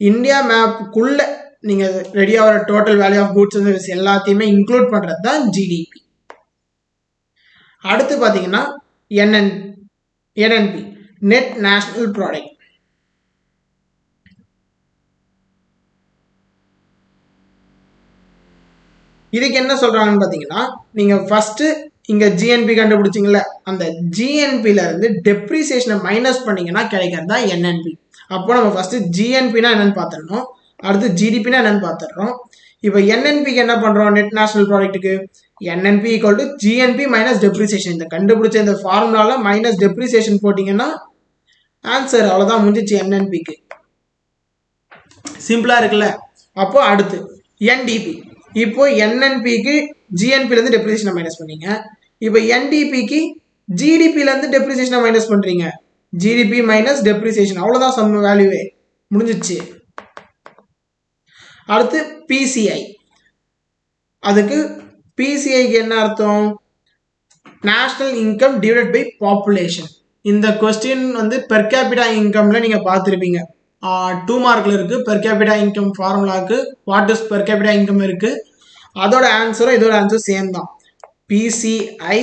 இந்தியா மேப்புக்குள்ள நீங்கள் ரெடியாக total value of goods and service எல்லாத்தையுமே இன்க்ளூட் பண்ணுறது தான் ஜிடிபி. அடுத்து பார்த்தீங்கன்னா என்என்பி, நெட் நேஷனல் ப்ராடக்ட். இதுக்கு என்ன சொல்றாங்கன்னு பார்த்தீங்கன்னா நீங்கள் ஃபர்ஸ்ட் இங்க ஜிஎன்பி கண்டுபிடிச்சிங்கல்ல, அந்த ஜிஎன்பில இருந்து டெப்ரிசியேஷனை மைனஸ் பண்ணீங்கன்னா கிடைக்கிறது தான் என்என்பி. அப்போ நம்ம ஃபர்ஸ்ட் ஜிஎன்பினா என்னன்னு பார்த்துடணும், அடுத்து ஜிடிபினா என்னன்னு பார்த்துடுறோம். இப்போ என்என்பிக்கு என்ன பண்றோம்? நெட் நேஷனல் ப்ராடக்ட்டுக்கு NNP equal to GNP minus depreciation. இந்த கண்டுபிடிச்ச இந்த ஃபார்முலால மைனஸ் டெப்ரிசியேஷன் போட்டீங்கன்னா ஆன்சர் அவ்வளோதான், முடிஞ்சிச்சு என்என்பிக்கு. சிம்பிளா இருக்குல்ல? அப்போ அடுத்து என்டிபி. இப்போ என்என்பிக்கு ஜிஎன்பிலேருந்து டெப்ரிசியேஷனை மைனஸ் பண்ணீங்க. இப்போ என்டிபிக்கு ஜிடிபிலேருந்து டெப்ரிசியேஷனை மைனஸ் பண்ணுறீங்க. ஜிடிபி மைனஸ் டெப்ரிசியேஷன், அவ்வளோதான் சம் வேல்யூவே, முடிஞ்சிச்சு. அடுத்து பிசிஐ. அதுக்கு பிசிஐக்கு என்ன அர்த்தம்? National income divided by population. இந்த கொஸ்டின் வந்து பெர் கேபிட்டா இன்கம்ல நீங்க பார்த்துருப்பீங்க. 2 மார்க்ல இருக்கு. பெர் கேபிட்டா இன்கம் ஃபார்முலாக்கு what is per capita income இருக்கு. அதோட ஆன்சரும் இதோட ஆன்சர் சேம் தான். PCI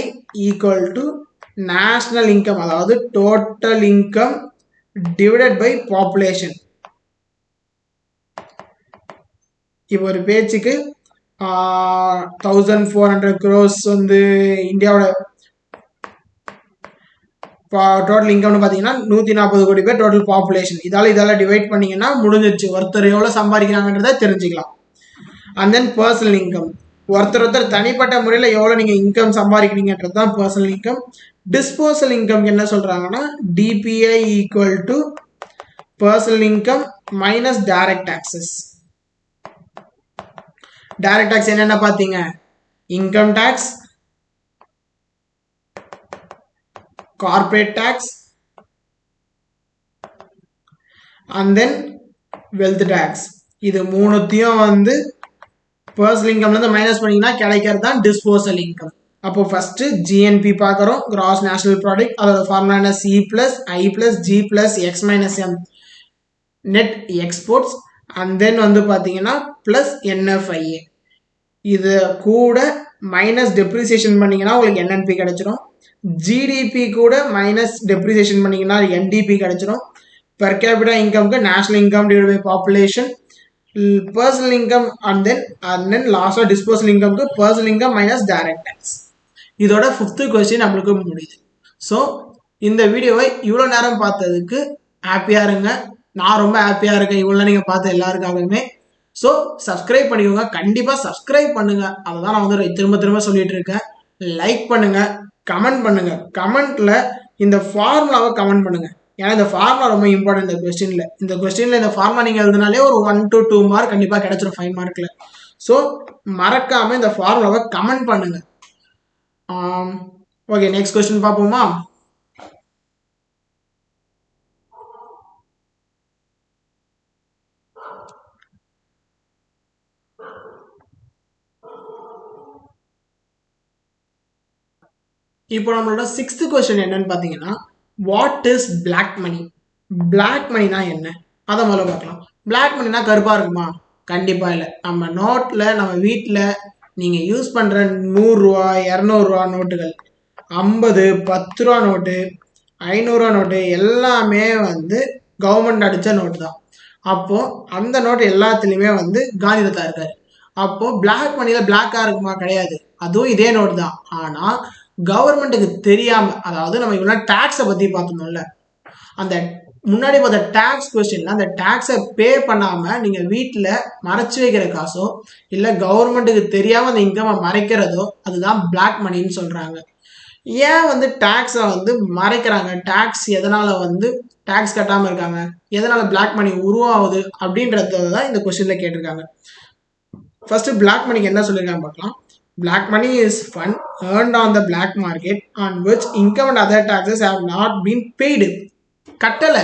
equal to national income, அதாவது total income divided by population. இப்போ ஒரு பேச்சுக்கு 1400 crores வந்து இந்தியாவோட டோட்டல் இன்கம்னு பார்த்தீங்கன்னா 140 கோடி பேர் டோட்டல் பாப்புலேஷன். இதால டிவைட் பண்ணீங்கன்னா முடிஞ்சிச்சு. ஒருத்தர் எவ்வளோ சம்பாதிக்கிறாங்கன்றத தெரிஞ்சுக்கலாம். அண்ட் தென் பர்சனல் இன்கம், ஒருத்தர் தனிப்பட்ட முறையில் எவ்வளோ நீங்கள் இன்கம் சம்பாதிக்கிறீங்கன்றது தான் பர்சனல் இன்கம். டிஸ்போசல் இன்கம் என்ன சொல்கிறாங்கன்னா DPI equal to personal income minus direct taxes. Direct tax என்னென்ன பார்த்தீங்க? Income tax, corporate tax, and then wealth tax. இது மூணுத்தையும் வந்து பர்சனல் இன்கம்ல இருந்து மைனஸ் பண்ணீங்கன்னா கிடைக்கிறது தான் டிஸ்போசல் இன்கம். அப்போ ஃபர்ஸ்ட் ஜிஎன்பி பார்க்குறோம், கிராஸ் நேஷனல் ப்ராடக்ட். அதோட ஃபார்முலா என்ன? C plus I plus G plus X minus M, net exports. And then வந்து பார்த்தீங்கன்னா பிளஸ் என்எஃப்ஐஏ. இது கூட மைனஸ் டெப்ரிசியேஷன் பண்ணீங்கன்னா உங்களுக்கு என்என்பி கிடைச்சிடும். ஜிடிபி கூட மைனஸ் டெப்ரிசியேஷன் பண்ணீங்கன்னா என்டிபி கிடைச்சிடும். பெர் கேபிட்டா இன்கம்க்கு national income divide by population, personal income, and then லாஸ்டாக டிஸ்போசல் இன்கம்க்கு personal income minus direct tax. இதோட 5th கொஸ்டின் நம்மளுக்கு முடியுது. ஸோ இந்த வீடியோவை இவ்வளோ நேரம் பார்த்ததுக்கு ஹாப்பியாக இருங்க. நான் ரொம்ப ஹாப்பியாக இருக்கேன் இவ்வளோ நீங்கள் பார்த்த எல்லாருக்காகவுமே. ஸோ சப்ஸ்கிரைப் பண்ணிக்கோங்க, கண்டிப்பாக சப்ஸ்கிரைப் பண்ணுங்க. அதை தான் நான் வந்து திரும்ப சொல்லிட்டு இருக்கேன். லைக் பண்ணுங்க, கமெண்ட் பண்ணுங்க. கமெண்ட்ல இந்த ஃபார்முலாவை கமெண்ட் பண்ணுங்க. ஏன்னா இந்த ஃபார்முலா ரொம்ப இம்பார்ட்டன்ட் இந்த கொஸ்டின்ல. இந்த ஃபார்முலா நீங்க எழுதினாலே ஒரு 1 to 2 மார்க் கண்டிப்பா கிடைச்சிடும் 5 மார்க்ல. ஸோ மறக்காம இந்த ஃபார்முலாவை கமெண்ட் பண்ணுங்க. ஓகே, நெக்ஸ்ட் கொஸ்டின் பார்ப்போமா? இப்போ நம்மளோட 6th கொஸ்டின் என்னன்னு பார்த்தீங்கன்னா, what is black money? Black மணினா என்ன அதை முதல்ல பார்க்கலாம். பிளாக் மணினா கருப்பாக இருக்குமா? கண்டிப்பாக இல்லை. நம்ம நோட்டில், நம்ம வீட்டில் நீங்கள் யூஸ் பண்ணுற 100 ரூபா 200 ரூபா நோட்டுகள், 50 10 ரூபா நோட்டு, 500 ரூபா நோட்டு எல்லாமே வந்து கவர்மெண்ட் அடித்த நோட்டு தான். அப்போது அந்த நோட்டு எல்லாத்துலேயுமே வந்து காந்தி தாத்தா இருக்காரு. அப்போது பிளாக் மணியில் பிளாக்காக இருக்குமா? கிடையாது. அதுவும் இதே நோட்டு தான். ஆனால் கவர்மெண்ட்டுக்கு தெரியாம, அதாவது நம்ம இவ்வளோ டாக்ஸை பற்றி பார்த்தோம்ல, அந்த முன்னாடி பார்த்த டாக்ஸ் கொஸ்டின்ல அந்த டாக்ஸை பே பண்ணாம நீங்க வீட்டில் மறைச்சு வைக்கிற காசோ இல்லை கவர்மெண்ட்டுக்கு தெரியாம அந்த இன்கமை மறைக்கிறதோ அதுதான் பிளாக் மணின்னு சொல்றாங்க. ஏன் வந்து டாக்ஸை வந்து மறைக்கிறாங்க? டாக்ஸ் எதனால வந்து டாக்ஸ் கட்டாம இருக்காங்க? எதனால பிளாக் மணி உருவாகுது அப்படின்றத தான் இந்த கொஸ்டின்ல கேட்டிருக்காங்க. ஃபர்ஸ்ட் பிளாக் மணிக்கு என்ன சொல்லியிருக்காங்க பார்க்கலாம். Black money is fund earned on the black market on which income and other taxes have not been paid. கட்டலை,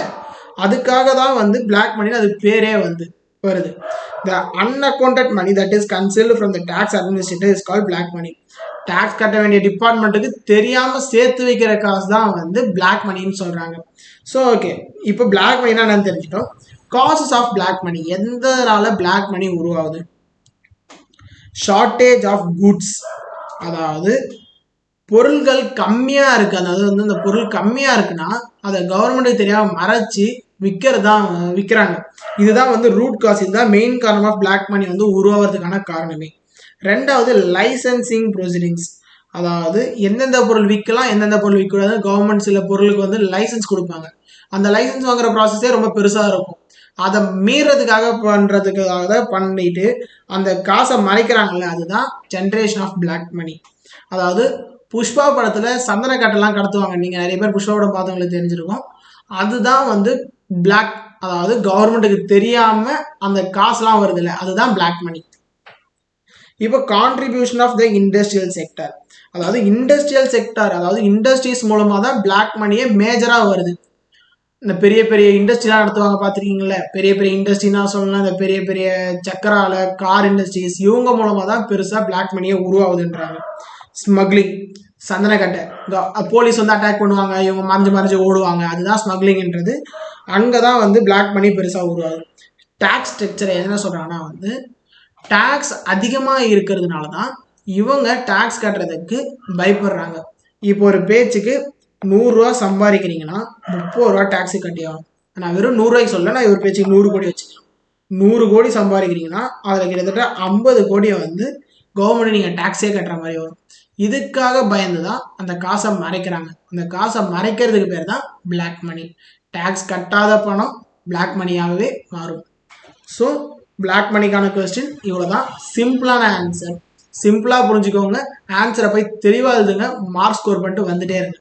அதுக்காக தான் வந்து பிளாக் மணி அது பேரே வந்து வருது. The unaccounted money that is concealed from the tax administrator is called black money. Tax கட்ட வேண்டிய டிபார்ட்மெண்ட்டுக்கு தெரியாம சேர்த்து வைக்கிற காசு தான் வந்து பிளாக் மணின்னு சொல்றாங்க. ஸோ ஓகே, இப்போ பிளாக் மணினா என்னன்னு தெரிஞ்சுட்டோம். காசஸ் ஆஃப் பிளாக் மணி, எந்தனால பிளாக் மணி உருவாகுது? ஷார்டேஜ் ஆஃப் குட்ஸ், அதாவது பொருள்கள் கம்மியா இருக்கு. அதாவது வந்து இந்த பொருள் கம்மியா இருக்குன்னா அதை கவர்மெண்ட்டுக்கு தெரியாம மறைச்சு விற்கிறாங்க. இதுதான் வந்து ரூட் காஸ். இதுதான் மெயின் காரணம் ஆஃப் பிளாக் மணி வந்து உருவாகிறதுக்கான காரணமே. ரெண்டாவது லைசன்சிங் ப்ரொசீடிங்ஸ், அதாவது எந்தெந்த பொருள் விற்கலாம் எந்தெந்த பொருள் விற்கக்கூடாது. கவர்மெண்ட் சில பொருளுக்கு வந்து லைசன்ஸ் கொடுப்பாங்க. அந்த லைசன்ஸ் வாங்குற ப்ராசஸே ரொம்ப பெருசா இருக்கும். அதை மீறதுக்காக பண்ணிட்டு அந்த காசை மறைக்கிறாங்கல்ல, அதுதான் ஜென்ரேஷன் ஆஃப் பிளாக் மணி. அதாவது புஷ்பா படத்துல சந்தன காட்டெல்லாம் கடத்துவாங்க. நீங்க நிறைய பேர் புஷ்பா படம் பார்த்தவங்களுக்கு தெரிஞ்சிருக்கும். அதுதான் வந்து பிளாக், அதாவது கவர்மெண்ட்டுக்கு தெரியாம அந்த காசுலாம் வருது இல்லை, அதுதான் பிளாக் மணி. இப்போ contribution of the industrial sector, அதாவது இண்டஸ்ட்ரியல் செக்டர், அதாவது இண்டஸ்ட்ரீஸ் மூலமா தான் பிளாக் மணியே மேஜரா வருது. இந்த பெரிய பெரிய இண்டஸ்ட்ரிலாம் நடத்துவாங்க பார்த்துருக்கீங்களா? பெரிய பெரிய இண்டஸ்ட்ரினா சொல்லலாம், இந்த பெரிய பெரிய சக்கரால கார் இண்டஸ்ட்ரீஸ், இவங்க மூலமா தான் பெருசா பிளாக் மணியே உருவாகுதுன்றாங்க. ஸ்மக்லிங், சந்தனக்கட்டை, போலீஸ் வந்து அட்டாக் பண்ணுவாங்க, இவங்க மறைஞ்சு ஓடுவாங்க, அதுதான் ஸ்மக்லிங்ன்றது. அங்கதான் வந்து பிளாக் மணி பெருசா உருவாகுது. டாக்ஸ் ஸ்ட்ரக்சர் என்ன சொல்றாங்கன்னா வந்து டாக்ஸ் அதிகமா இருக்கிறதுனால தான் இவங்க டாக்ஸ் கட்டுறதுக்கு பயப்படுறாங்க. இப்போ ஒரு பேச்சுக்கு 100 ரூபா சம்பாதிக்கிறீங்கன்னா 30 ரூபா டாக்ஸி கட்டி ஆகும். நான் வெறும் 100 ரூபாய்க்கு சொல்ல, நான் ஒரு பேச்சுக்கு 100 கோடி வச்சுக்கலாம். 100 கோடி சம்பாதிக்கிறீங்கன்னா அதில் கிட்டத்தட்ட 50 கோடியை வந்து கவர்மெண்ட் நீங்கள் டேக்ஸே கட்டுற மாதிரி வரும். இதுக்காக பயந்து தான் அந்த காசை மறைக்கிறாங்க. அந்த காசை மறைக்கிறதுக்கு பேர் தான் பிளாக் மணி. டேக்ஸ் கட்டாத பணம் பிளாக் மணியாகவே மாறும். ஸோ பிளாக் மணிக்கான கொஸ்டின் இவ்வளோ தான். சிம்பிளான ஆன்சர். சிம்பிளாக புரிஞ்சுக்கோங்க. ஆன்சரை போய் தெளிவாக எழுதுங்க. மார்க் ஸ்கோர் பண்ணிட்டு வந்துட்டே இருங்க.